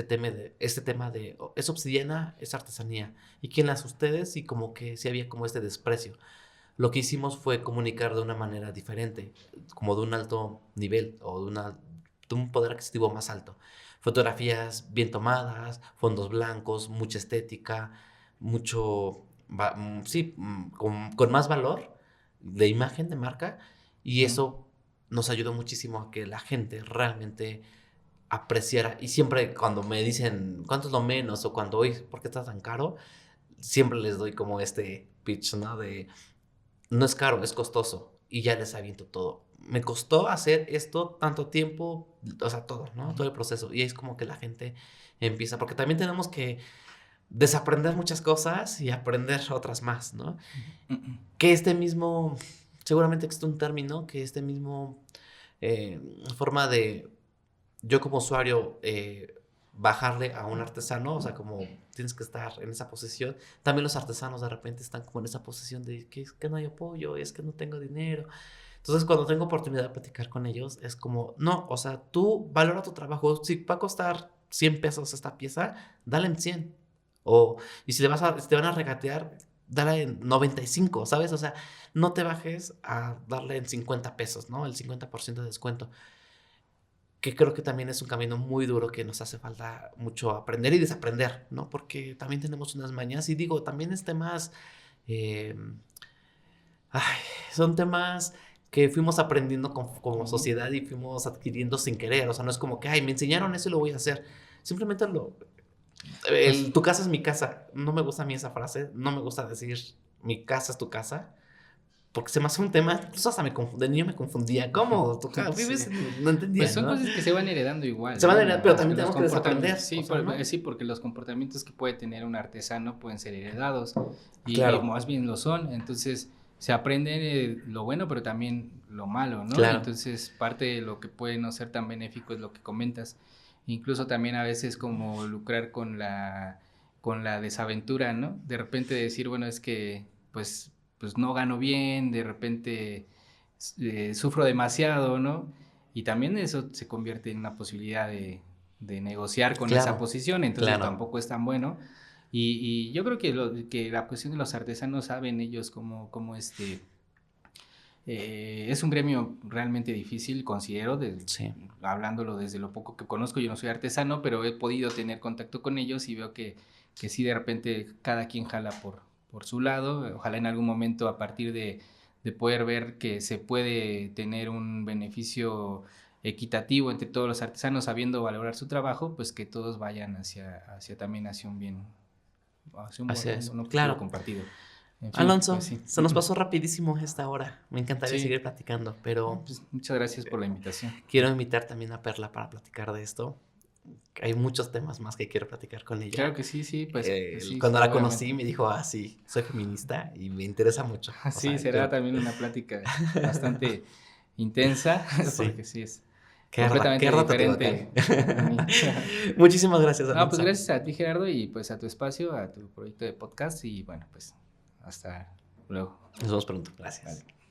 obsidiana, es artesanía. ¿Y quién la hace ustedes? Y como que sí había como este desprecio. Lo que hicimos fue comunicar de una manera diferente, como de un alto nivel o de un poder adquisitivo más alto. Fotografías bien tomadas, fondos blancos, mucha estética, sí, con más valor de imagen de marca, y Ujú. eso nos ayudó muchísimo a que la gente realmente apreciara. Y siempre cuando me dicen, ¿cuánto es lo menos? O cuando, oye, ¿por qué está tan caro? Siempre les doy como este pitch, ¿no? De no es caro, es costoso. Y ya les aviento todo. Me costó hacer esto tanto tiempo, o sea, todo, ¿no? Todo el proceso. Y es como que la gente empieza, porque también tenemos que desaprender muchas cosas y aprender otras más, ¿no? Ujú. Que este mismo, seguramente existe un término, que este mismo forma de yo como usuario bajarle a un artesano, o sea, como tienes que estar en esa posición. También los artesanos de repente están como en esa posición de que es que no hay apoyo, es que no tengo dinero. Entonces, cuando tengo oportunidad de platicar con ellos, es como, no, o sea, tú valora tu trabajo. Si va a costar 100 pesos esta pieza, dale en 100. O, y si te van a regatear, dale en 95, ¿sabes? O sea, no te bajes a darle en 50 pesos, ¿no? El 50% de descuento, que creo que también es un camino muy duro que nos hace falta mucho aprender y desaprender, ¿no? Porque también tenemos unas mañas y digo, también es temas, eh, ay, son temas que fuimos aprendiendo como Ujú. sociedad y fuimos adquiriendo sin querer, o sea, no es como que, ay, me enseñaron eso y lo voy a hacer, simplemente Pues tu casa es mi casa, no me gusta a mí esa frase, no me gusta decir mi casa es tu casa, porque se me hace un tema, incluso hasta de niño me confundía, ¿cómo? ¿Tu casa sí. vives? No Pues entendía, son ¿no? cosas que se van heredando igual, Se van a ¿no? heredar, pero Los, también los tenemos que comportamientos, desaprender, o sí, sea, ¿no? sí, porque los comportamientos que puede tener un artesano pueden ser heredados y Claro, más bien lo son. Entonces se aprende lo bueno, pero también lo malo, ¿no? claro. Entonces parte de lo que puede no ser tan benéfico es lo que comentas. Incluso también a veces como lucrar con la desaventura, ¿no? De repente decir, bueno, es que pues no gano bien, de repente sufro demasiado, ¿no? Y también eso se convierte en una posibilidad de negociar con esa Claro, posición, entonces claro. tampoco es tan bueno. Y yo creo que, que la cuestión de los artesanos saben ellos cómo es un gremio realmente difícil, considero, Sí, hablándolo desde lo poco que conozco, yo no soy artesano, pero he podido tener contacto con ellos y veo que sí de repente cada quien jala por su lado, ojalá en algún momento a partir de poder ver que se puede tener un beneficio equitativo entre todos los artesanos sabiendo valorar su trabajo, pues que todos vayan hacia también hacia un bien, hacia así es. un objetivo Claro. compartido. En fin, pues Alonso, sí. se nos pasó rapidísimo esta hora. Me encantaría Sí, seguir platicando, pero pues muchas gracias por la invitación. quiero invitar también a Perla para platicar de esto. Hay muchos temas más que quiero platicar con Claro ella. que sí, sí, pues sí, Cuando la conocí seguramente. me dijo, ah, sí, soy feminista y me interesa mucho. O Sí, sea, será también una plática bastante intensa, sí, porque sí es. completamente diferente. diferente. Muchísimas gracias, No, Alonso. pues gracias a ti, Gerardo, y pues a tu espacio, a tu proyecto de podcast, y bueno, pues hasta luego. Nos vemos pronto. Gracias. Vale.